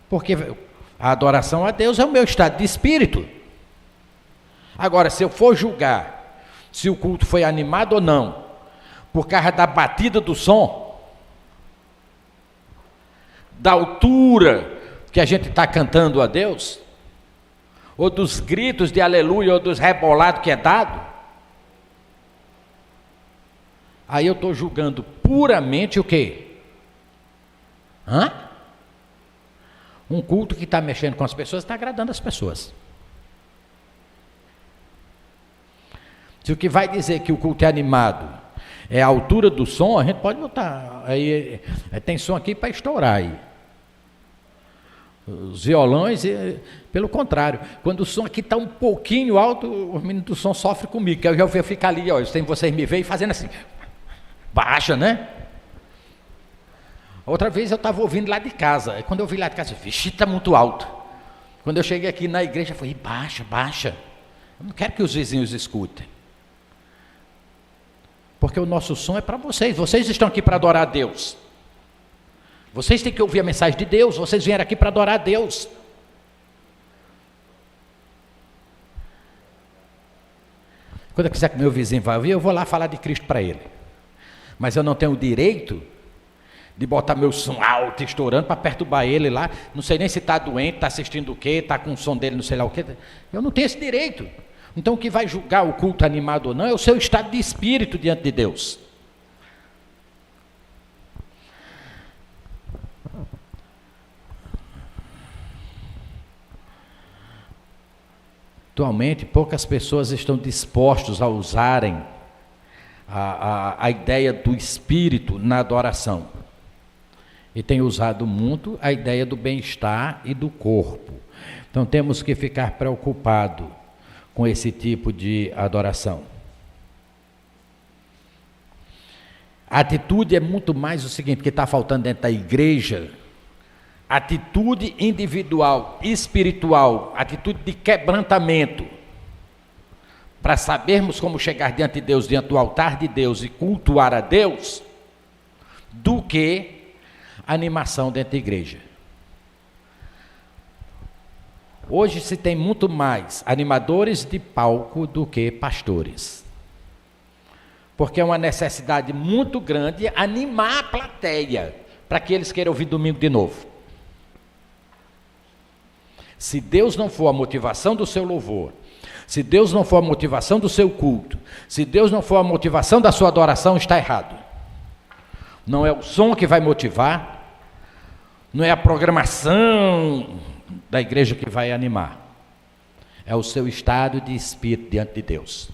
Porque a adoração a Deus é o meu estado de espírito. Agora, se eu for julgar se o culto foi animado ou não, por causa da batida do som, da altura que a gente está cantando a Deus, ou dos gritos de aleluia, ou dos rebolados que é dado, aí eu estou julgando puramente o quê? Um culto que está mexendo com as pessoas, está agradando as pessoas. Se o que vai dizer que o culto é animado é a altura do som, a gente pode botar, aí tem som aqui para estourar aí. Os violões, pelo contrário, quando o som aqui está um pouquinho alto, os meninos do som sofrem comigo, que eu já vou ficar ali, ó, sem vocês me verem fazendo assim, baixa, né? Outra vez eu estava ouvindo lá de casa, quando eu vi lá de casa, vixe, está muito alto. Quando eu cheguei aqui na igreja, eu falei, baixa, baixa, eu não quero que os vizinhos escutem. Porque o nosso som é para vocês, vocês estão aqui para adorar a Deus. Vocês têm que ouvir a mensagem de Deus, vocês vieram aqui para adorar a Deus. Quando eu quiser que meu vizinho vá ouvir, eu vou lá falar de Cristo para ele. Mas eu não tenho o direito de botar meu som alto, estourando, para perturbar ele lá. Não sei nem se está doente, está assistindo o quê, está com o som dele, não sei lá o quê. Eu não tenho esse direito. Então o que vai julgar o culto animado ou não é o seu estado de espírito diante de Deus. Atualmente, poucas pessoas estão dispostas a usarem a ideia do espírito na adoração. E tem usado muito a ideia do bem-estar e do corpo. Então temos que ficar preocupados com esse tipo de adoração. A atitude é muito mais o seguinte, que está faltando dentro da igreja: atitude individual, espiritual, atitude de quebrantamento, para sabermos como chegar diante de Deus, diante do altar de Deus e cultuar a Deus, do que animação dentro da igreja. Hoje se tem muito mais animadores de palco do que pastores. Porque é uma necessidade muito grande animar a plateia, para que eles queiram ouvir domingo de novo. Se Deus não for a motivação do seu louvor, se Deus não for a motivação do seu culto, se Deus não for a motivação da sua adoração, está errado. Não é o som que vai motivar, não é a programação da igreja que vai animar. É o seu estado de espírito diante de Deus.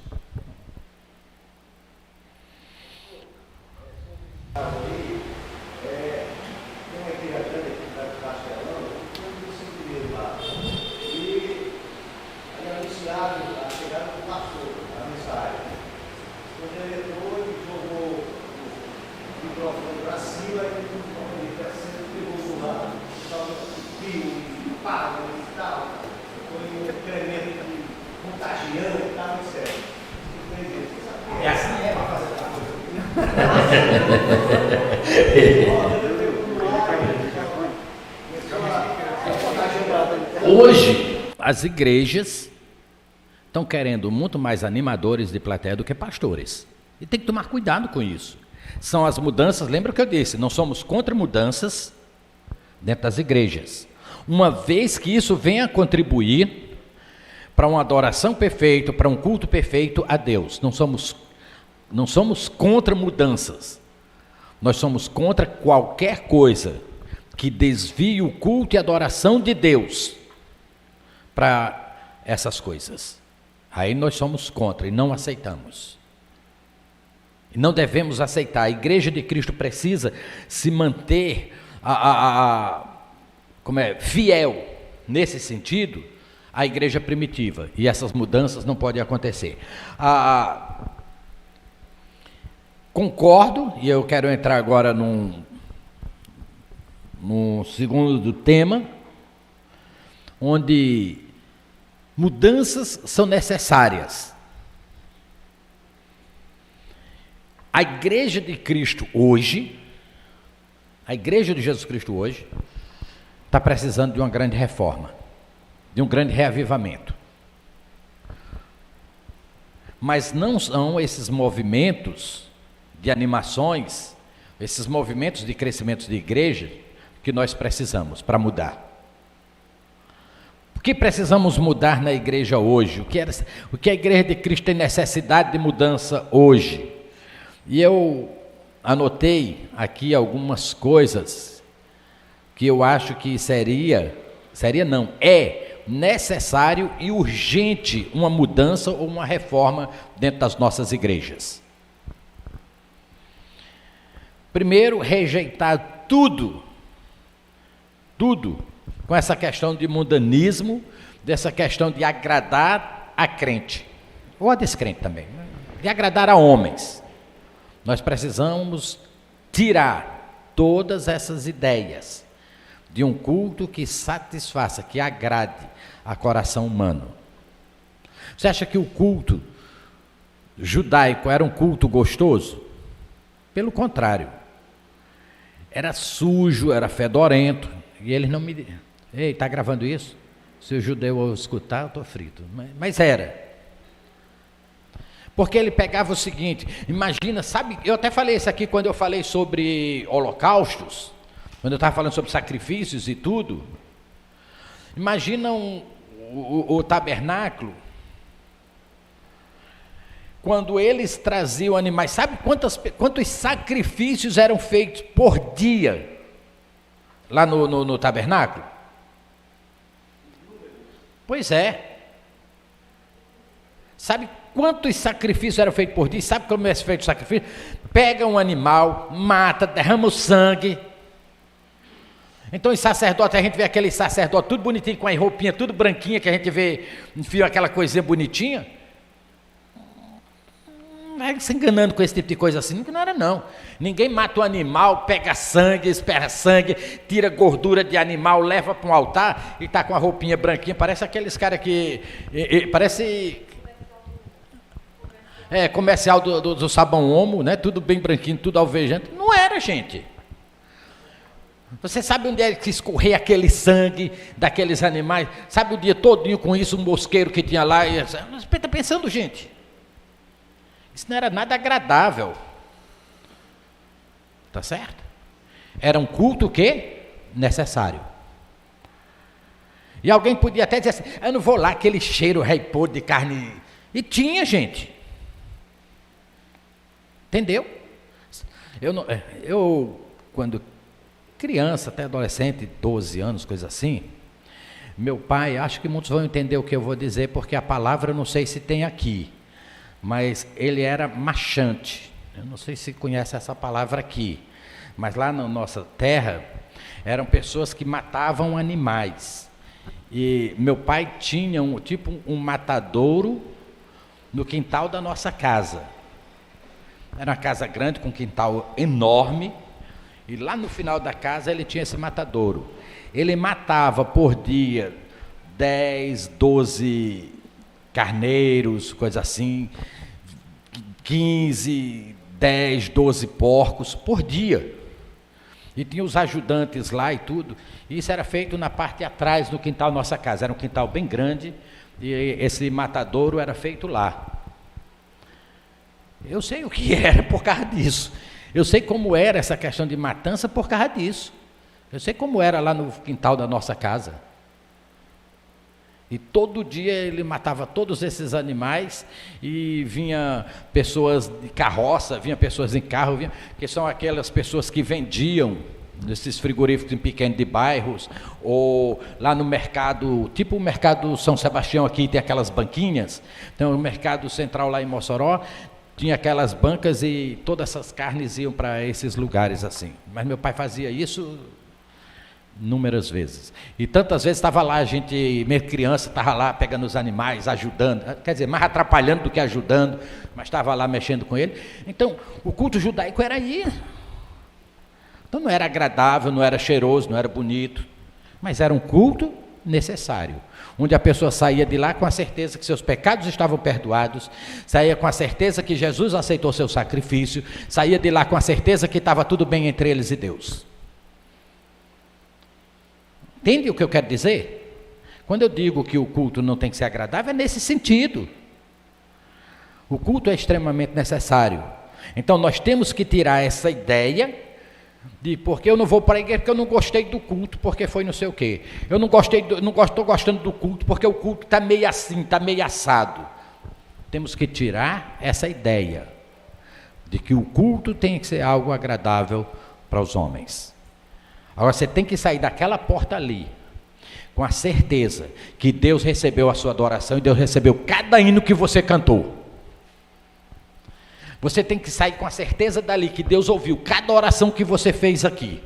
Hoje, as igrejas estão querendo muito mais animadores de plateia do que pastores. E tem que tomar cuidado com isso. São as mudanças, lembra o que eu disse, não somos contra mudanças dentro das igrejas. Uma vez que isso venha contribuir para uma adoração perfeita, para um culto perfeito a Deus. Não somos contra mudanças. Nós somos contra qualquer coisa que desvie o culto e a adoração de Deus para essas coisas. Aí nós somos contra e não aceitamos. E não devemos aceitar. A Igreja de Cristo precisa se manter fiel nesse sentido à igreja primitiva. E essas mudanças não podem acontecer. Concordo, e eu quero entrar agora num segundo tema, onde mudanças são necessárias. A Igreja de Cristo hoje, a Igreja de Jesus Cristo hoje, está precisando de uma grande reforma, de um grande reavivamento. Mas não são esses movimentos de animações, esses movimentos de crescimento de igreja que nós precisamos para mudar. O que precisamos mudar na igreja hoje? O que a Igreja de Cristo tem necessidade de mudança hoje? E eu anotei aqui algumas coisas que eu acho que é necessário e urgente uma mudança ou uma reforma dentro das nossas igrejas. Primeiro, rejeitar tudo com essa questão de mundanismo, dessa questão de agradar a crente, ou a descrente também, de agradar a homens. Nós precisamos tirar todas essas ideias de um culto que satisfaça, que agrade a coração humano. Você acha que o culto judaico era um culto gostoso? Pelo contrário, era sujo, era fedorento, e eles não me... Ei, está gravando isso? Se o judeu eu escutar, eu estou frito. Mas era. Porque ele pegava o seguinte, imagina, sabe, eu até falei isso aqui quando eu falei sobre holocaustos, quando eu estava falando sobre sacrifícios e tudo. Imagina o tabernáculo, quando eles traziam animais, sabe quantos sacrifícios eram feitos por dia lá no tabernáculo? Pois é. Sabe quantos sacrifícios eram feitos por dia? Sabe como é feito o sacrifício? Pega um animal, mata, derrama o sangue. Então os sacerdotes, a gente vê aquele sacerdote tudo bonitinho, com a roupinha tudo branquinha, que a gente vê, enfim, aquela coisinha bonitinha. Vai se enganando com esse tipo de coisa assim, que não era não. Ninguém mata o animal, pega sangue, espera sangue, tira gordura de animal, leva para um altar e está com a roupinha branquinha, parece aqueles caras que... parece... comercial do sabão Omo, né? Tudo bem branquinho, tudo alvejante. Não era, gente. Você sabe onde é que escorria aquele sangue daqueles animais? Sabe o dia todinho com isso, um mosqueiro que tinha lá? Você está pensando, gente? Isso não era nada agradável. Tá certo? Era um culto o quê? Necessário. E alguém podia até dizer assim, eu não vou lá, aquele cheiro reipor de carne. E tinha, gente. Entendeu? Eu quando criança, até adolescente, 12 anos, coisa assim, meu pai, acho que muitos vão entender o que eu vou dizer, porque a palavra eu não sei se tem aqui, mas ele era machante. Eu não sei se conhece essa palavra aqui, mas lá na nossa terra, eram pessoas que matavam animais. E meu pai tinha um matadouro no quintal da nossa casa. Era uma casa grande, com um quintal enorme, e lá no final da casa ele tinha esse matadouro. Ele matava por dia 10, 12 carneiros, coisa assim, 15, 10, 12 porcos por dia. E tinha os ajudantes lá e tudo. E isso era feito na parte de atrás do quintal da nossa casa. Era um quintal bem grande e esse matadouro era feito lá. Eu sei o que era por causa disso. Eu sei como era essa questão de matança por causa disso. Eu sei como era lá no quintal da nossa casa. E todo dia ele matava todos esses animais e vinha pessoas de carroça, vinha pessoas em carro, que são aquelas pessoas que vendiam nesses frigoríficos pequenos de bairros, ou lá no mercado, tipo o mercado São Sebastião aqui, tem aquelas banquinhas. Então o mercado central lá em Mossoró tinha aquelas bancas e todas essas carnes iam para esses lugares assim. Mas meu pai fazia isso inúmeras vezes. E tantas vezes estava lá, a gente, meio criança, estava lá pegando os animais, ajudando, quer dizer, mais atrapalhando do que ajudando, mas estava lá mexendo com ele. Então, o culto judaico era aí. Então não era agradável, não era cheiroso, não era bonito, mas era um culto necessário, onde a pessoa saía de lá com a certeza que seus pecados estavam perdoados, saía com a certeza que Jesus aceitou seu sacrifício, saía de lá com a certeza que estava tudo bem entre eles e Deus. Entende o que eu quero dizer? Quando eu digo que o culto não tem que ser agradável, é nesse sentido. O culto é extremamente necessário. Então nós temos que tirar essa ideia de porque eu não vou para a igreja porque eu não gostei do culto, porque foi não sei o quê. Eu não estou gostando do culto porque o culto está meio assim, está meio assado. Temos que tirar essa ideia de que o culto tem que ser algo agradável para os homens. Agora você tem que sair daquela porta ali com a certeza que Deus recebeu a sua adoração e Deus recebeu cada hino que você cantou. Você tem que sair com a certeza dali que Deus ouviu cada oração que você fez aqui.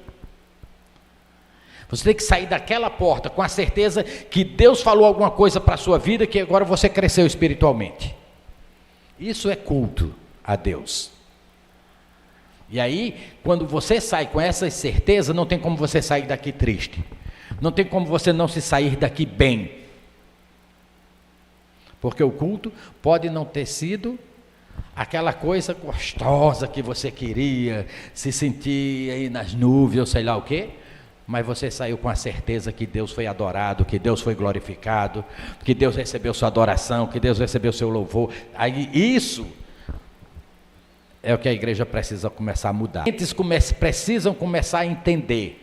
Você tem que sair daquela porta com a certeza que Deus falou alguma coisa para a sua vida, que agora você cresceu espiritualmente. Isso é culto a Deus. E aí, quando você sai com essa certeza, não tem como você sair daqui triste. Não tem como você não se sair daqui bem. Porque o culto pode não ter sido aquela coisa gostosa que você queria, se sentir aí nas nuvens, ou sei lá o quê, mas você saiu com a certeza que Deus foi adorado, que Deus foi glorificado, que Deus recebeu sua adoração, que Deus recebeu seu louvor. Aí isso é o que a igreja precisa começar a mudar. Eles precisam começar a entender.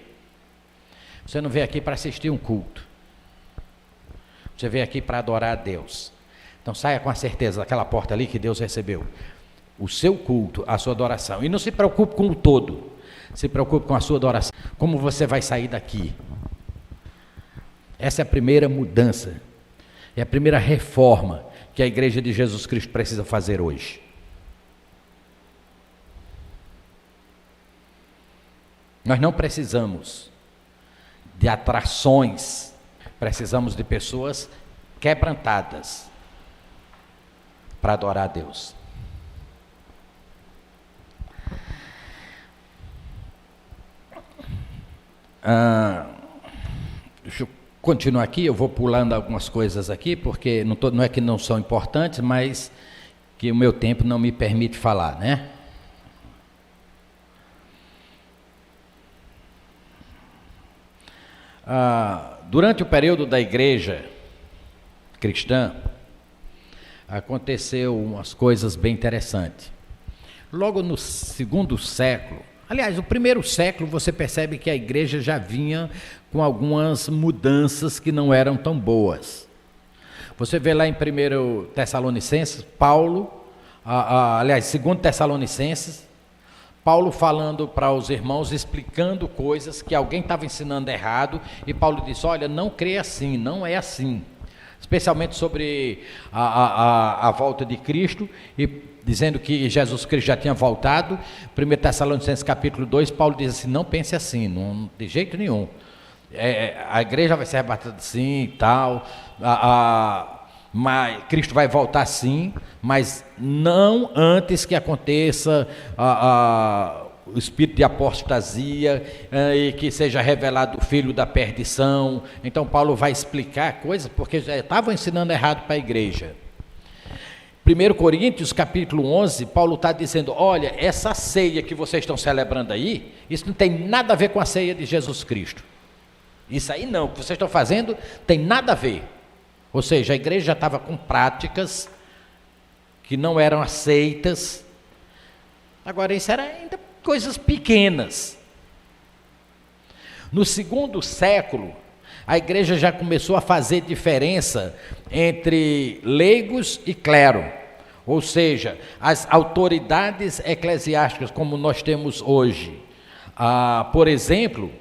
Você não veio aqui para assistir um culto. Você veio aqui para adorar a Deus. Então saia com a certeza daquela porta ali que Deus recebeu o seu culto, a sua adoração. E não se preocupe com o todo. Se preocupe com a sua adoração. Como você vai sair daqui? Essa é a primeira mudança. É a primeira reforma que a igreja de Jesus Cristo precisa fazer hoje. Nós não precisamos de atrações, precisamos de pessoas quebrantadas para adorar a Deus. Deixa eu continuar aqui, eu vou pulando algumas coisas aqui, porque não é que não são importantes, mas que o meu tempo não me permite falar, né? Durante o período da igreja cristã, aconteceu umas coisas bem interessantes. Logo no segundo século, aliás, no primeiro século, você percebe que a igreja já vinha com algumas mudanças que não eram tão boas. Você vê lá em 1 Tessalonicenses, Paulo, aliás, 2 Tessalonicenses, Paulo falando para os irmãos, explicando coisas que alguém estava ensinando errado, e Paulo disse, olha, não creia assim, não é assim. Especialmente sobre a volta de Cristo, e dizendo que Jesus Cristo já tinha voltado. 1 Tessalonicenses capítulo 2, Paulo diz assim, não pense assim, não, de jeito nenhum. A igreja vai ser arrebatada assim e tal, mas Cristo vai voltar sim, mas não antes que aconteça o espírito de apostasia e que seja revelado o filho da perdição. Então Paulo vai explicar coisas, porque já estavam ensinando errado para a igreja. 1 Coríntios capítulo 11, Paulo está dizendo, olha, essa ceia que vocês estão celebrando aí, isso não tem nada a ver com a ceia de Jesus Cristo. Isso aí não, o que vocês estão fazendo tem nada a ver. Ou seja, a igreja já estava com práticas que não eram aceitas. Agora, isso era ainda coisas pequenas. No segundo século, a igreja já começou a fazer diferença entre leigos e clero. Ou seja, as autoridades eclesiásticas, como nós temos hoje, por exemplo,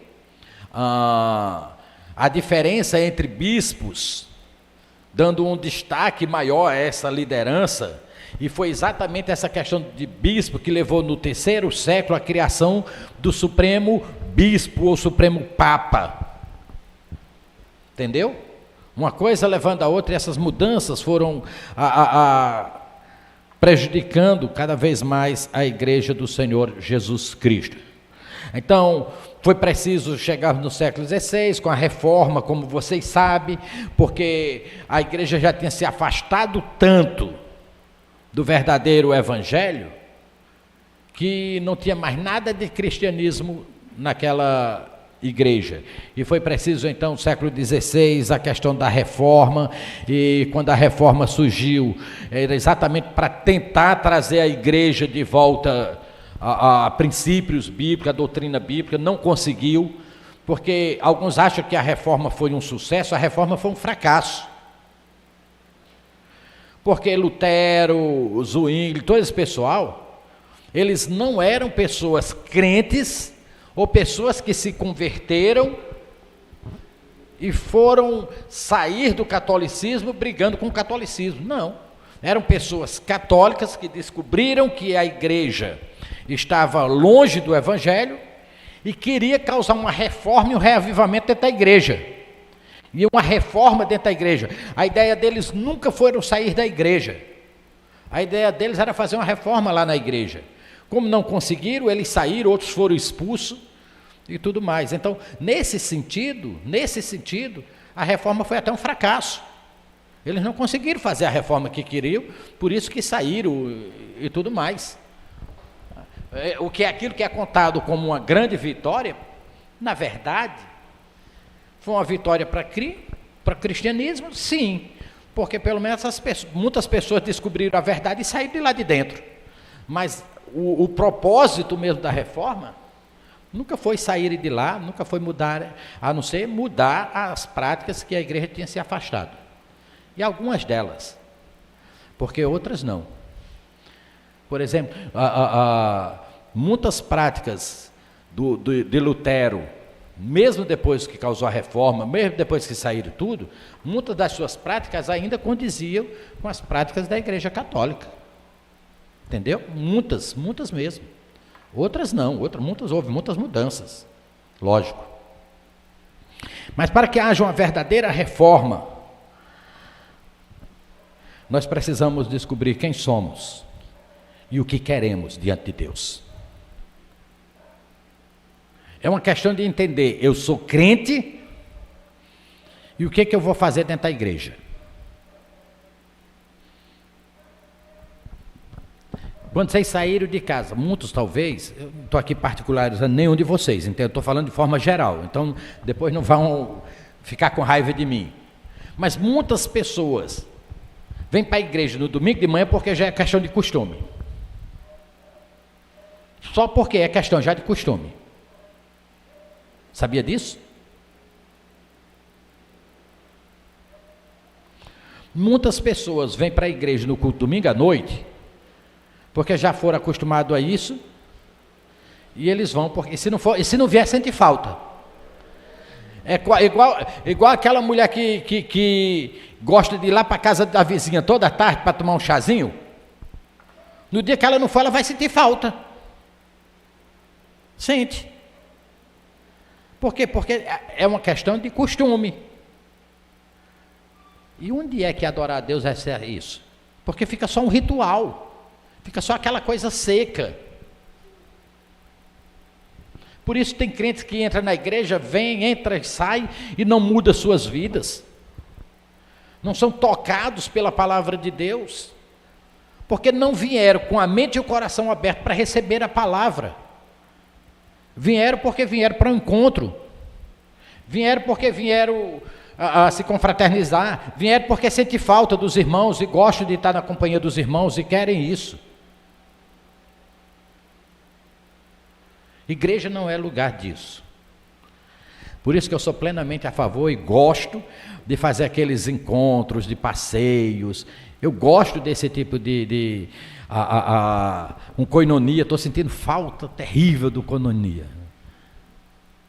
a diferença entre bispos, dando um destaque maior a essa liderança, e foi exatamente essa questão de bispo que levou no 3º século a criação do Supremo Bispo ou Supremo Papa. Entendeu? Uma coisa levando a outra, e essas mudanças foram prejudicando cada vez mais a igreja do Senhor Jesus Cristo. Então, foi preciso chegar no século XVI, com a reforma, como vocês sabem, porque a igreja já tinha se afastado tanto do verdadeiro evangelho, que não tinha mais nada de cristianismo naquela igreja. E foi preciso, então, no século XVI, a questão da reforma, e quando a reforma surgiu, era exatamente para tentar trazer a igreja de volta a princípios bíblicos, a doutrina bíblica, não conseguiu, porque alguns acham que a reforma foi um sucesso, a reforma foi um fracasso. Porque Lutero, Zwingli, todo esse pessoal, eles não eram pessoas crentes ou pessoas que se converteram e foram sair do catolicismo brigando com o catolicismo. Não, eram pessoas católicas que descobriram que a igreja estava longe do evangelho e queria causar uma reforma e um reavivamento dentro da igreja. E uma reforma dentro da igreja. A ideia deles nunca foram sair da igreja. A ideia deles era fazer uma reforma lá na igreja. Como não conseguiram, eles saíram, outros foram expulsos e tudo mais. Então, nesse sentido, a reforma foi até um fracasso. Eles não conseguiram fazer a reforma que queriam, por isso que saíram e tudo mais. Aquilo que é contado como uma grande vitória, na verdade, foi uma vitória para o cristianismo? Sim, porque pelo menos muitas pessoas descobriram a verdade e saíram de lá de dentro. Mas o propósito mesmo da reforma nunca foi sair de lá, nunca foi mudar, a não ser mudar as práticas que a igreja tinha se afastado. E algumas delas, porque outras não. Por exemplo, muitas práticas de Lutero, mesmo depois que causou a reforma, mesmo depois que saíram tudo, muitas das suas práticas ainda condiziam com as práticas da igreja católica. Entendeu? Muitas mesmo. Outras não, houve muitas mudanças, lógico. Mas para que haja uma verdadeira reforma, nós precisamos descobrir quem somos e o que queremos diante de Deus. É uma questão de entender, eu sou crente, e o que eu vou fazer dentro da igreja? Quando vocês saíram de casa, muitos talvez, eu não estou aqui particularizando nenhum de vocês, então eu estou falando de forma geral, então depois não vão ficar com raiva de mim. Mas muitas pessoas vêm para a igreja no domingo de manhã porque já é questão de costume. Só porque é questão já de costume. Sabia disso? Muitas pessoas vêm para a igreja no culto domingo à noite, porque já foram acostumados a isso, e eles vão, porque se não vier, sente falta. É igual aquela mulher que gosta de ir lá para a casa da vizinha toda tarde para tomar um chazinho. No dia que ela não for, ela vai sentir falta. Sente. Por quê? Porque é uma questão de costume. E onde é que adorar a Deus é isso? Porque fica só um ritual, fica só aquela coisa seca. Por isso tem crentes que entram na igreja, vem, entra e sai e não muda suas vidas. Não são tocados pela palavra de Deus, porque não vieram com a mente e o coração aberto para receber a palavra. Vieram porque vieram para o encontro, vieram porque vieram a se confraternizar, vieram porque sentem falta dos irmãos e gostam de estar na companhia dos irmãos e querem isso. Igreja não é lugar disso. Por isso que eu sou plenamente a favor e gosto de fazer aqueles encontros, de passeios. Eu gosto desse tipo um koinonia. Estou sentindo falta terrível do koinonia.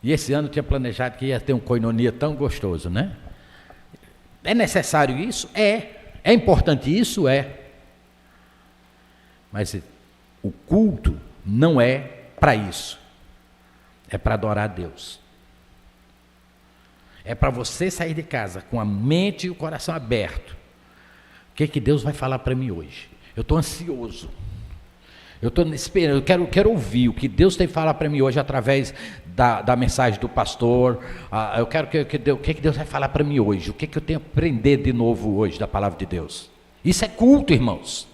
E esse ano eu tinha planejado que ia ter um koinonia tão gostoso, né? É necessário isso? É. É importante isso? É. Mas o culto não é para isso. É para adorar a Deus. É para você sair de casa com a mente e o coração aberto. O que Deus vai falar para mim hoje? Eu estou ansioso. Eu estou esperando, eu quero ouvir o que Deus tem que falar para mim hoje através da mensagem do pastor. Eu quero o que Deus vai falar para mim hoje, o que eu tenho que aprender de novo hoje da palavra de Deus. Isso é culto, irmãos.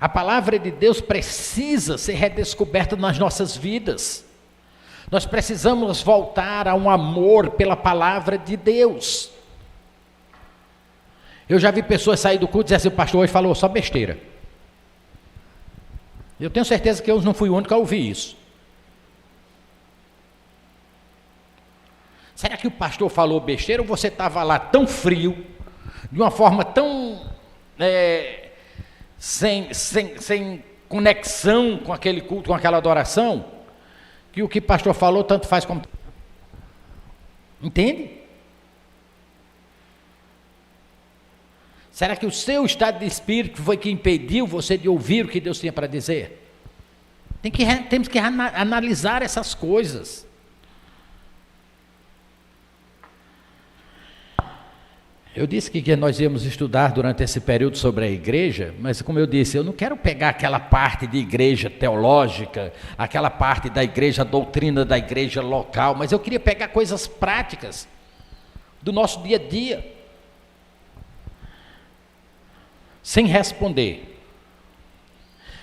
A palavra de Deus precisa ser redescoberta nas nossas vidas. Nós precisamos voltar a um amor pela palavra de Deus. Eu já vi pessoas sair do culto e dizer assim: o pastor hoje falou só besteira. Eu tenho certeza que eu não fui o único a ouvir isso. Será que o pastor falou besteira ou você estava lá tão frio, de uma forma tão sem conexão com aquele culto, com aquela adoração, que o que o pastor falou tanto faz como... Entende? Será que o seu estado de espírito foi que impediu você de ouvir o que Deus tinha para dizer? Temos que analisar essas coisas. Eu disse que nós íamos estudar durante esse período sobre a igreja, mas como eu disse, eu não quero pegar aquela parte de igreja teológica, aquela parte da igreja, doutrina da igreja local, mas eu queria pegar coisas práticas do nosso dia a dia. Sem responder.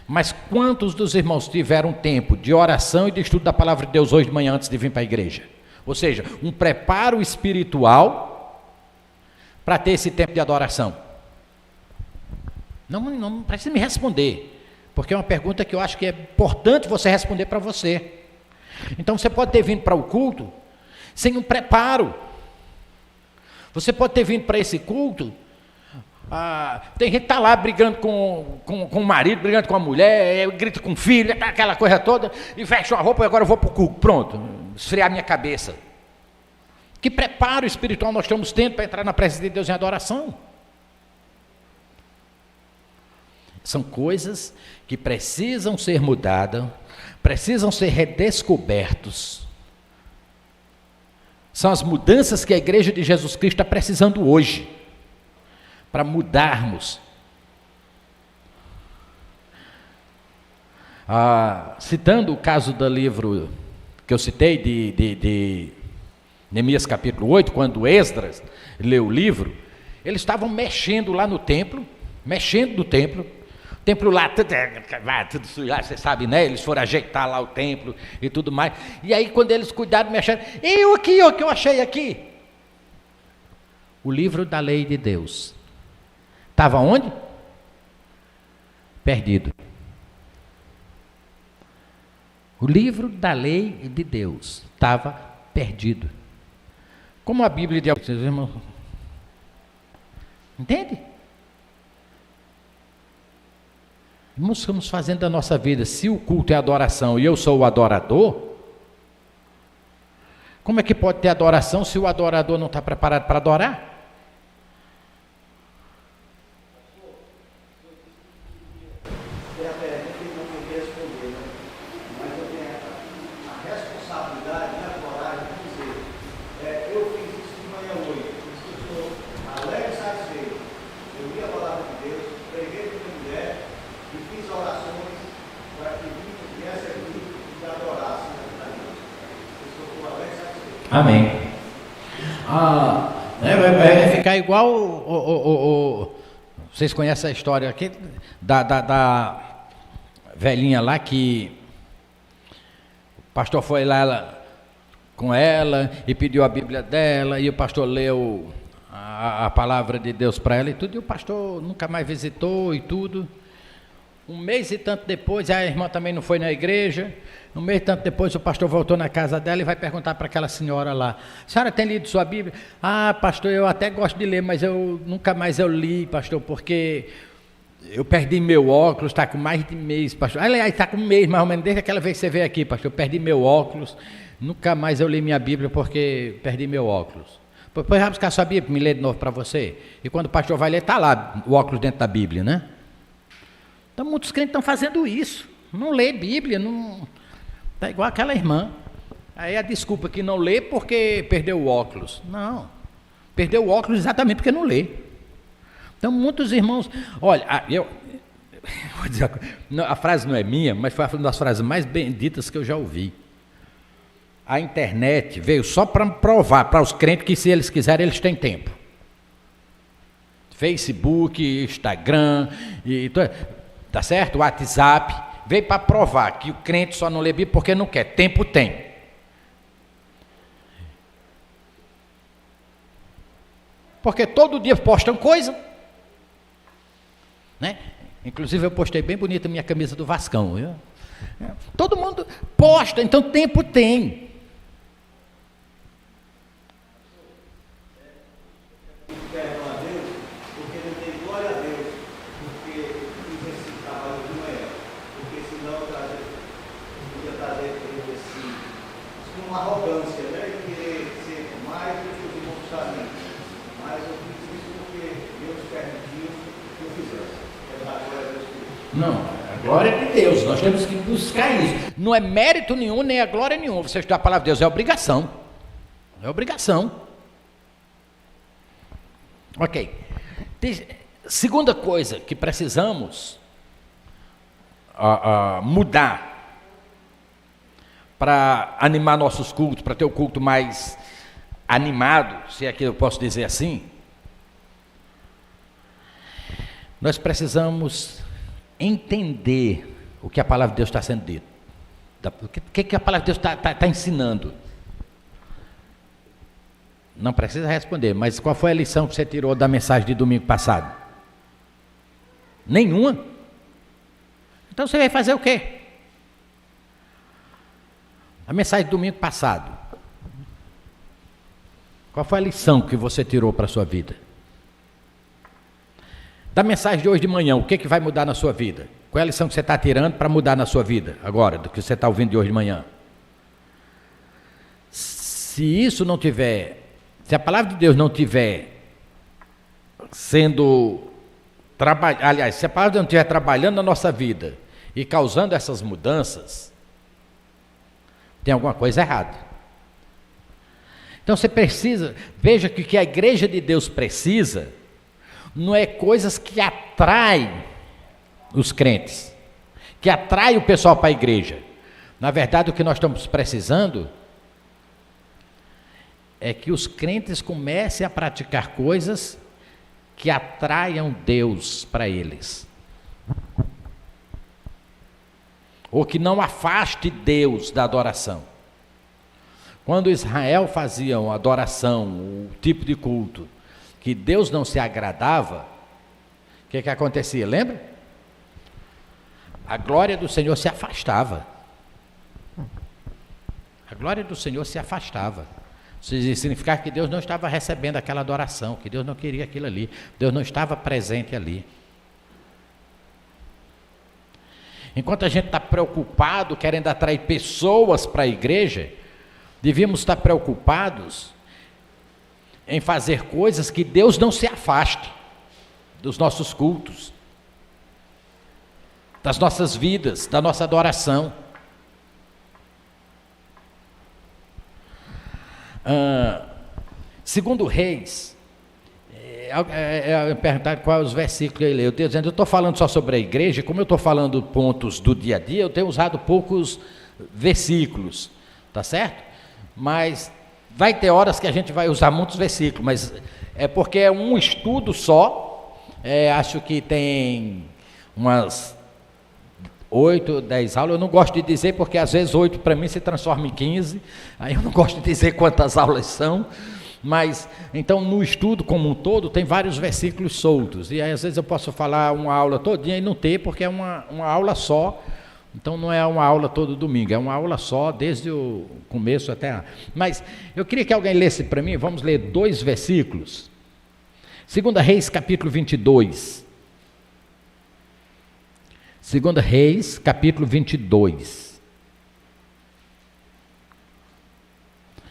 Mas quantos dos irmãos tiveram tempo de oração e de estudo da palavra de Deus hoje de manhã antes de vir para a igreja? Ou seja, um preparo espiritual para ter esse tempo de adoração. Não precisa me responder, porque é uma pergunta que eu acho que é importante você responder para você. Então você pode ter vindo para o culto sem um preparo. Você pode ter vindo para esse culto... tem gente que está lá brigando com o marido, brigando com a mulher, grita com o filho, aquela coisa toda, e fecha uma roupa e agora eu vou para o culto. Pronto, esfriar minha cabeça. Que preparo espiritual nós estamos tendo para entrar na presença de Deus em adoração? São coisas que precisam ser mudadas, precisam ser redescobertos. São as mudanças que a igreja de Jesus Cristo está precisando hoje, para mudarmos. Citando o caso do livro que eu citei, de Neemias capítulo 8, quando Esdras leu o livro, eles estavam mexendo lá no templo, o templo lá, tudo sujo, você sabe, né? Eles foram ajeitar lá o templo e tudo mais, e aí quando eles cuidaram, mexendo, e o que eu achei aqui? O livro da lei de Deus. Estava onde? Perdido. O livro da lei de Deus estava perdido. Como a Bíblia de alguns irmãos. Entende? Nós estamos fazendo da nossa vida, se o culto é adoração e eu sou o adorador, como é que pode ter adoração se o adorador não está preparado para adorar? Amém. Vai ficar igual vocês conhecem a história aqui da velhinha lá que o pastor foi lá com ela e pediu a Bíblia dela e o pastor leu a palavra de Deus para ela e tudo, e o pastor nunca mais visitou e tudo. Um mês e tanto depois, a irmã também não foi na igreja. Um mês e tanto depois, o pastor voltou na casa dela e vai perguntar para aquela senhora lá: a senhora tem lido sua Bíblia? Ah, pastor, eu até gosto de ler, mas eu nunca mais li, pastor, porque Eu perdi meu óculos, está com mais de mês, pastor. Aliás, está com um mês, mais ou menos, desde aquela vez que você veio aqui, pastor. Eu perdi meu óculos, nunca mais eu li minha Bíblia porque perdi meu óculos. Depois vai buscar sua Bíblia, me ler de novo para você. E quando o pastor vai ler, está lá o óculos dentro da Bíblia, né? Então muitos crentes estão fazendo isso. Não lê Bíblia, não... Está igual aquela irmã. Aí a desculpa que não lê porque perdeu o óculos. Não, perdeu o óculos exatamente porque não lê. Então muitos irmãos... Olha, vou dizer, a frase não é minha, mas foi uma das frases mais benditas que eu já ouvi. A internet veio só para provar para os crentes que se eles quiserem, eles têm tempo. Facebook, Instagram, tá certo? WhatsApp, veio para provar que o crente só não lê Bíblia porque não quer. Tempo tem. Porque todo dia postam coisa, né? Inclusive eu postei bem bonita a minha camisa do Vascão, viu? Todo mundo posta, então tempo tem. Uma arrogância, né? De querer ser mais do que os irmãos sabem. Mas eu fiz isso porque Deus permitiu que eu fizesse. É da glória a Deus por isso. Não, a glória de Deus, nós temos que buscar isso. Não é mérito nenhum, nem é glória nenhuma. Você estudar a palavra de Deus é obrigação. É obrigação. Ok. Segunda coisa que precisamos mudar para animar nossos cultos, para ter o culto mais animado, se é que eu posso dizer assim, nós precisamos entender o que a palavra de Deus está sendo dito, o que a palavra de Deus está ensinando. Não precisa responder, mas qual foi a lição que você tirou da mensagem de domingo passado? Nenhuma? Então você vai fazer o quê? A mensagem do domingo passado. Qual foi a lição que você tirou para a sua vida? Da mensagem de hoje de manhã, o que vai mudar na sua vida? Qual é a lição que você está tirando para mudar na sua vida agora, do que você está ouvindo de hoje de manhã? Se isso não tiver, se a palavra de Deus não tiver sendo aliás, se a palavra de Deus não estiver trabalhando na nossa vida e causando essas mudanças, tem alguma coisa errada. Então você precisa, veja que o que a igreja de Deus precisa, não é coisas que atraem os crentes, que atraem o pessoal para a igreja. Na verdade, o que nós estamos precisando é que os crentes comecem a praticar coisas que atraiam Deus para eles. Ou que não afaste Deus da adoração. Quando Israel fazia uma adoração, o tipo de culto, que Deus não se agradava, o que acontecia? Lembra? A glória do Senhor se afastava. A glória do Senhor se afastava. Isso significava que Deus não estava recebendo aquela adoração, que Deus não queria aquilo ali, Deus não estava presente ali. Enquanto a gente está preocupado, querendo atrair pessoas para a igreja, devíamos estar preocupados em fazer coisas que Deus não se afaste dos nossos cultos, das nossas vidas, da nossa adoração. Segundo Reis, perguntar qual é os versículos que ele leu. Eu estou falando só sobre a igreja, como eu estou falando pontos do dia a dia, eu tenho usado poucos versículos, tá certo? Mas vai ter horas que a gente vai usar muitos versículos, mas é porque é um estudo só, acho que tem umas 8, 10 aulas, eu não gosto de dizer, porque às vezes 8 para mim se transforma em 15, aí eu não gosto de dizer quantas aulas são, mas, então, no estudo como um todo, tem vários versículos soltos, e aí às vezes eu posso falar uma aula todinha e não ter, porque é uma aula só, então não é uma aula todo domingo, é uma aula só, desde o começo até... Mas eu queria que alguém lesse para mim, vamos ler 2 versículos, 2 Reis, capítulo 22, 2 Reis, capítulo 22.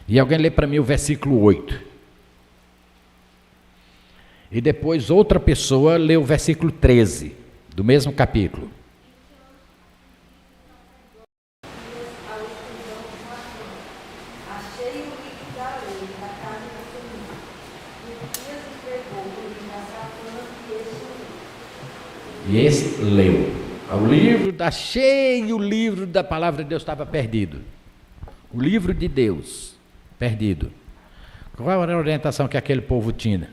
E alguém lê para mim o versículo 8. E depois outra pessoa lê o versículo 13, do mesmo capítulo. E esse leu. O livro da palavra de Deus estava perdido. O livro de Deus, perdido. Qual era a orientação que aquele povo tinha?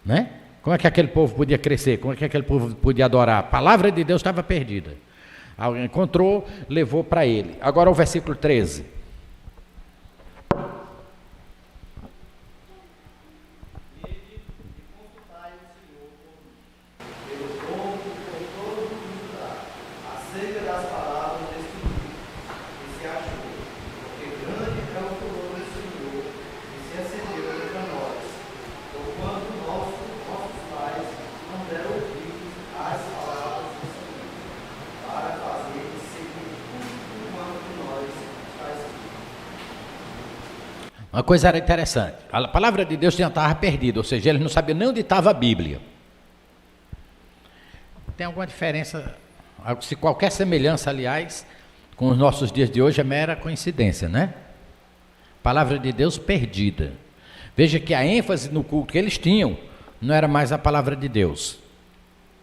Né? Como é que aquele povo podia crescer? Como é que aquele povo podia adorar? A palavra de Deus estava perdida. Alguém encontrou, levou para ele. Agora o versículo 13. Uma coisa era interessante, a palavra de Deus já estava perdida, ou seja, eles não sabiam nem onde estava a Bíblia. Tem alguma diferença, se qualquer semelhança, aliás, com os nossos dias de hoje é mera coincidência, né? Palavra de Deus perdida. Veja que a ênfase no culto que eles tinham não era mais a palavra de Deus.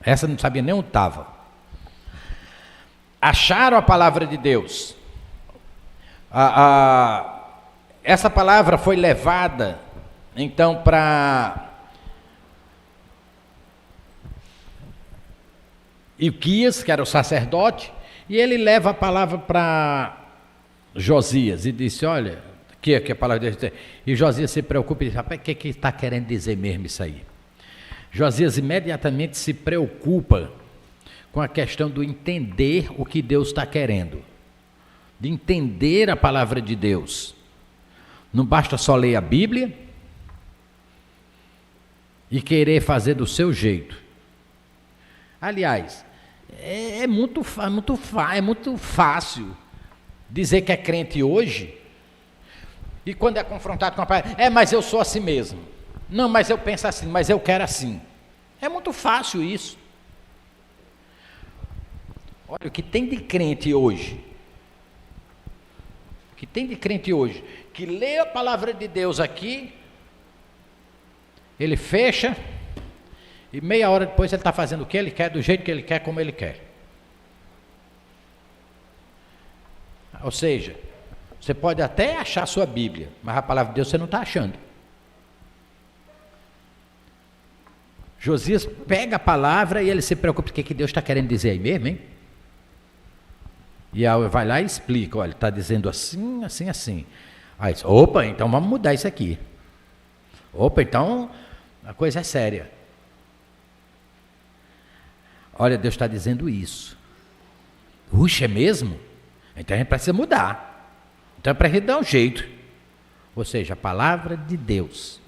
Essa não sabia nem onde estava. Acharam a palavra de Deus. Essa palavra foi levada, então, para Ilquias, que era o sacerdote, e ele leva a palavra para Josias e disse, olha, aqui a palavra de Deus. E Josias se preocupa e diz, rapaz, o que está querendo dizer mesmo isso aí? Josias imediatamente se preocupa com a questão do entender o que Deus está querendo, de entender a palavra de Deus. Não basta só ler a Bíblia e querer fazer do seu jeito. Aliás, é muito fácil dizer que é crente hoje e quando é confrontado com a palavra, mas eu sou assim mesmo. Não, mas eu penso assim, mas eu quero assim. É muito fácil isso. Olha, o que tem de crente hoje, que lê a palavra de Deus aqui, ele fecha, e meia hora depois ele está fazendo o que ele quer, do jeito que ele quer, como ele quer. Ou seja, você pode até achar a sua Bíblia, mas a palavra de Deus você não está achando. Josias pega a palavra e ele se preocupa, o que Deus está querendo dizer aí mesmo, hein? E aí vai lá e explica, olha, está dizendo assim, assim, assim. Aí diz, opa, então vamos mudar isso aqui. Opa, então a coisa é séria. Olha, Deus está dizendo isso. Puxa, é mesmo? Então a gente precisa mudar. Então é para a gente dar um jeito. Ou seja, a palavra de Deus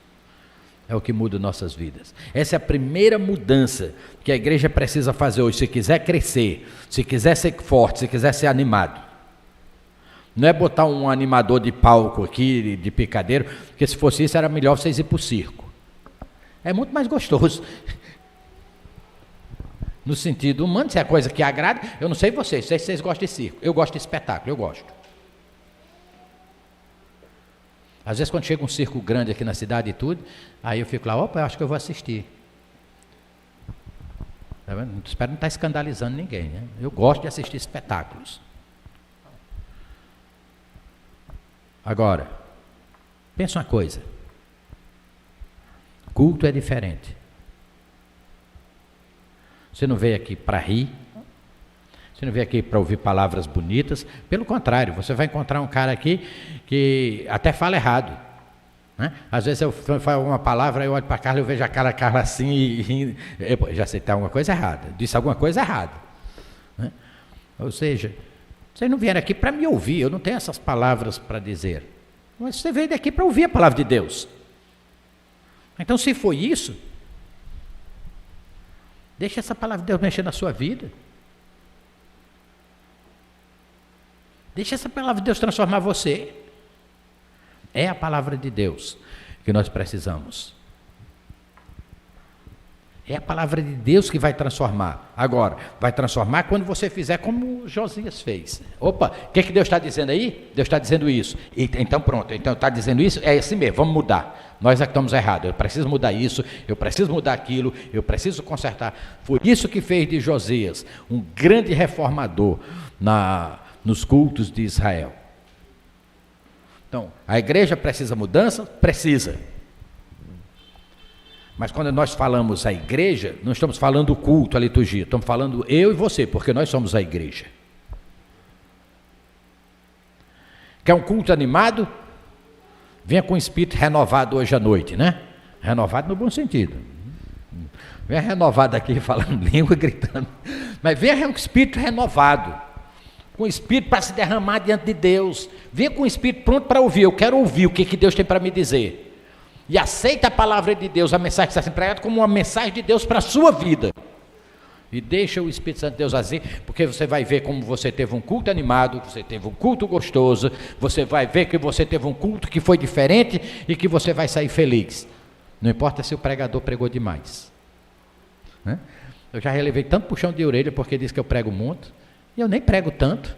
é o que muda nossas vidas. Essa é a primeira mudança que a igreja precisa fazer hoje, se quiser crescer, se quiser ser forte, se quiser ser animado. Não é botar um animador de palco aqui, de picadeiro, porque se fosse isso era melhor vocês ir para o circo. É muito mais gostoso. No sentido humano, se é coisa que agrada, eu não sei vocês, sei se vocês gostam de circo. Eu gosto de espetáculo, eu gosto. Às vezes quando chega um circo grande aqui na cidade e tudo, aí eu fico lá, opa, eu acho que eu vou assistir. Tá vendo? Espero não estar escandalizando ninguém, né? Eu gosto de assistir espetáculos. Agora, pensa uma coisa. Culto é diferente. Você não veio aqui para rir, você não veio aqui para ouvir palavras bonitas, pelo contrário, você vai encontrar um cara aqui que até fala errado, né? Às vezes eu falo uma palavra, eu olho para a Carla, eu vejo a Carla assim e rindo, já sei que tem alguma coisa errada, disse alguma coisa errada, né? Ou seja, vocês não vieram aqui para me ouvir, eu não tenho essas palavras para dizer, mas você veio daqui para ouvir a palavra de Deus. Então, se foi isso, deixa essa palavra de Deus mexer na sua vida. Deixa essa palavra de Deus transformar você. É a palavra de Deus que nós precisamos. É a palavra de Deus que vai transformar. Agora, vai transformar quando você fizer como Josias fez. Opa, o que Deus está dizendo aí? Deus está dizendo isso. Então pronto, então está dizendo isso, é assim mesmo, vamos mudar. Nós é que estamos errados, eu preciso mudar isso, eu preciso mudar aquilo, eu preciso consertar. Foi isso que fez de Josias um grande reformador nos cultos de Israel. Então, a igreja precisa mudança? Precisa. Mas quando nós falamos a igreja, não estamos falando o culto, a liturgia, estamos falando eu e você, porque nós somos a igreja. Quer um culto animado? Venha com o espírito renovado hoje à noite, né? Renovado no bom sentido. Venha renovado aqui, falando língua, gritando. Mas venha com o espírito renovado, com o espírito para se derramar diante de Deus. Venha com o espírito pronto para ouvir. Eu quero ouvir o que Deus tem para me dizer. E aceita a palavra de Deus, a mensagem que está sendo pregada, como uma mensagem de Deus para a sua vida. E deixa o Espírito Santo de Deus assim, porque você vai ver como você teve um culto animado, você teve um culto gostoso, você vai ver que você teve um culto que foi diferente e que você vai sair feliz. Não importa se o pregador pregou demais. Né? Eu já relevei tanto puxão de orelha porque diz que eu prego muito, e eu nem prego tanto.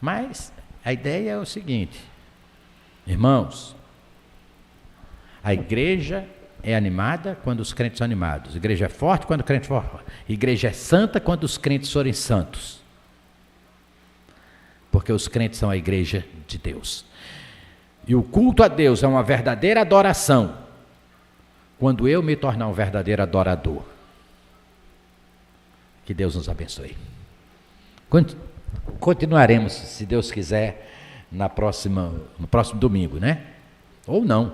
Mas a ideia é o seguinte, irmãos, a igreja é animada quando os crentes são animados, a igreja é forte quando o crente for forte, a igreja é santa quando os crentes forem santos, porque os crentes são a igreja de Deus. E o culto a Deus é uma verdadeira adoração quando eu me tornar um verdadeiro adorador. Que Deus nos abençoe. Continuaremos, se Deus quiser, no próximo domingo, né? Ou não.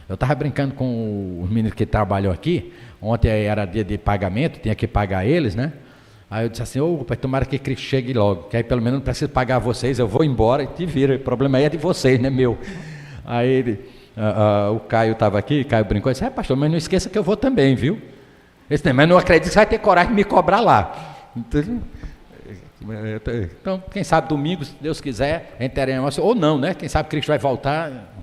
Eu estava brincando com os meninos que trabalham aqui. Ontem era dia de pagamento, tinha que pagar eles, né? Aí eu disse assim, tomara que Cristo chegue logo, que aí pelo menos não preciso pagar vocês, eu vou embora e te vira. O problema aí é de vocês, não é meu. Aí o Caio estava aqui, Caio brincou e disse, pastor, mas não esqueça que eu vou também, viu? Mas não acredito que você vai ter coragem de me cobrar lá. Então, quem sabe domingo, se Deus quiser, entraremos, ou não, né? Quem sabe Cristo vai voltar.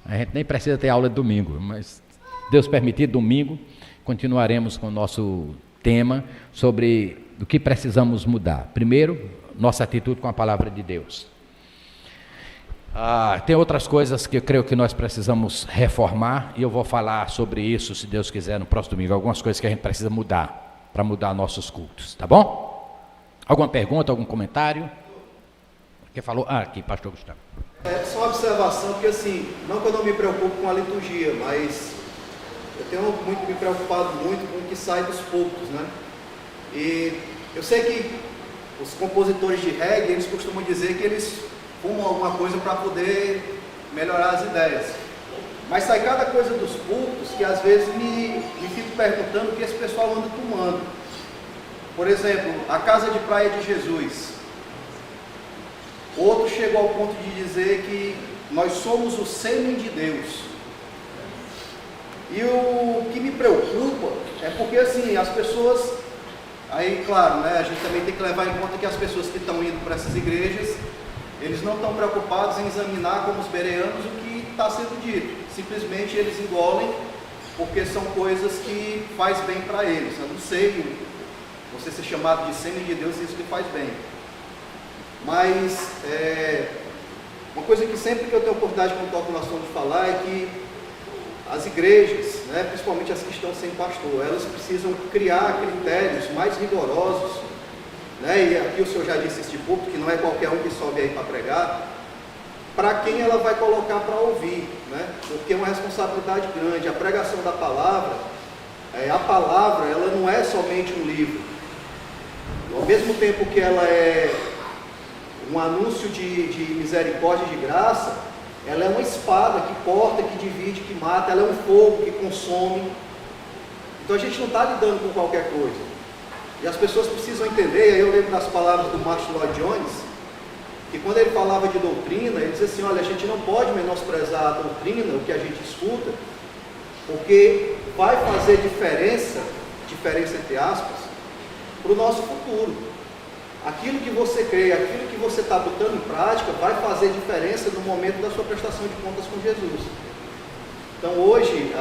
A gente nem precisa ter aula de domingo, mas Deus permitir, domingo, continuaremos com o nosso tema sobre o que precisamos mudar. Primeiro, nossa atitude com a palavra de Deus. Tem outras coisas que eu creio que nós precisamos reformar, e eu vou falar sobre isso, se Deus quiser, no próximo domingo. Algumas coisas que a gente precisa mudar, para mudar nossos cultos, tá bom? Alguma pergunta, algum comentário? Quem falou? Aqui, pastor Gustavo. Só uma observação, porque assim, não que eu não me preocupo com a liturgia, mas eu tenho me preocupado muito com o que sai dos púlpitos, né? E eu sei que os compositores de reggae, eles costumam dizer que eles fumam alguma coisa para poder melhorar as ideias. Mas sai cada coisa dos púlpitos que às vezes me fico perguntando o que esse pessoal anda tomando. Por exemplo, a Casa de Praia de Jesus. Outro chegou ao ponto de dizer que nós somos o sêmen de Deus. E o que me preocupa é porque assim, as pessoas, aí claro, né, a gente também tem que levar em conta que as pessoas que estão indo para essas igrejas, eles não estão preocupados em examinar como os bereanos o que está sendo dito. Simplesmente eles engolem porque são coisas que faz bem para eles. Eu não sei você ser chamado de sêmen de Deus, isso que faz bem. Mas uma coisa que sempre que eu tenho oportunidade, quando toco no assunto de falar, é que as igrejas, né, principalmente as que estão sem pastor, elas precisam criar critérios mais rigorosos, né, e aqui o senhor já disse este público, que não é qualquer um que sobe aí para pregar, para quem ela vai colocar para ouvir, né, porque é uma responsabilidade grande. A pregação da palavra, a palavra, ela não é somente um livro. Ao mesmo tempo que ela é um anúncio de misericórdia e de graça, ela é uma espada que corta, que divide, que mata, ela é um fogo que consome. Então a gente não está lidando com qualquer coisa. E as pessoas precisam entender, aí eu lembro das palavras do Martin Lloyd Jones, que quando ele falava de doutrina, ele dizia assim, olha, a gente não pode menosprezar a doutrina, o que a gente escuta, porque vai fazer diferença entre aspas, para o nosso futuro. Aquilo que você crê, aquilo que você está botando em prática, vai fazer diferença no momento da sua prestação de contas com Jesus. Então hoje,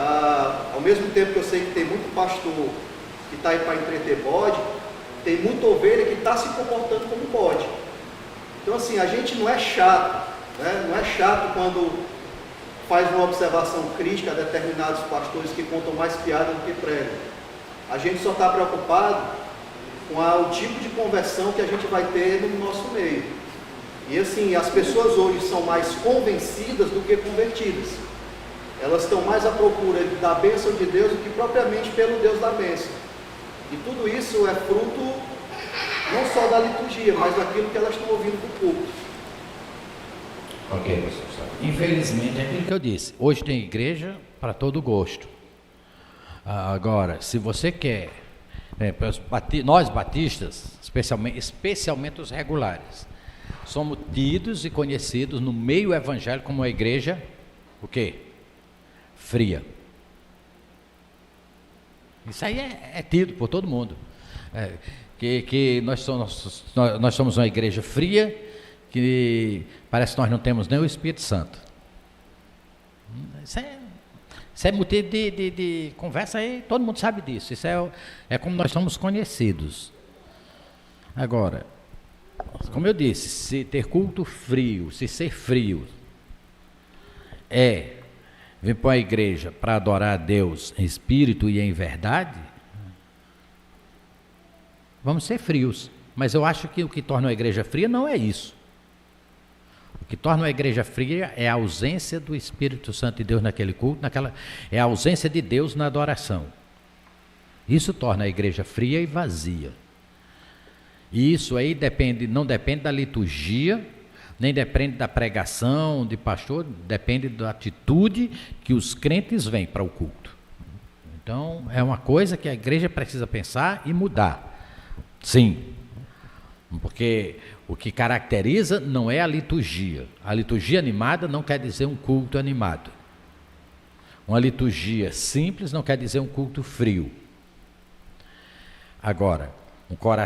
ao mesmo tempo que eu sei que tem muito pastor que está aí para entreter bode, tem muita ovelha que está se comportando como bode. Então assim, a gente não é chato, né? Não é chato quando faz uma observação crítica a determinados pastores que contam mais piada do que pregam. A gente só está preocupado com o tipo de conversão que a gente vai ter no nosso meio. E assim, as pessoas hoje são mais convencidas do que convertidas. Elas estão mais à procura da bênção de Deus do que propriamente pelo Deus da bênção. E tudo isso é fruto não só da liturgia, mas daquilo que elas estão ouvindo do púlpito. Ok, pastor. Infelizmente, é aquilo que eu disse. Hoje tem igreja para todo gosto. Agora, se você quer... nós batistas, especialmente os regulares, somos tidos e conhecidos no meio evangélico como uma igreja, o quê? Fria. Isso aí é tido por todo mundo. Que nós somos uma igreja fria, que parece que nós não temos nem o Espírito Santo. Isso é motivo de conversa aí, todo mundo sabe disso. Isso é como nós somos conhecidos. Agora, como eu disse, se ter culto frio, se ser frio, vir para a igreja para adorar a Deus em espírito e em verdade, vamos ser frios. Mas eu acho que o que torna a igreja fria não é isso. O que torna a igreja fria é a ausência do Espírito Santo de Deus naquele culto, é a ausência de Deus na adoração. Isso torna a igreja fria e vazia. E isso aí não depende da liturgia, nem depende da pregação de pastor, depende da atitude que os crentes vêm para o culto. Então, é uma coisa que a igreja precisa pensar e mudar. Sim, porque o que caracteriza não é a liturgia. A liturgia animada não quer dizer um culto animado. Uma liturgia simples não quer dizer um culto frio. Agora, um coração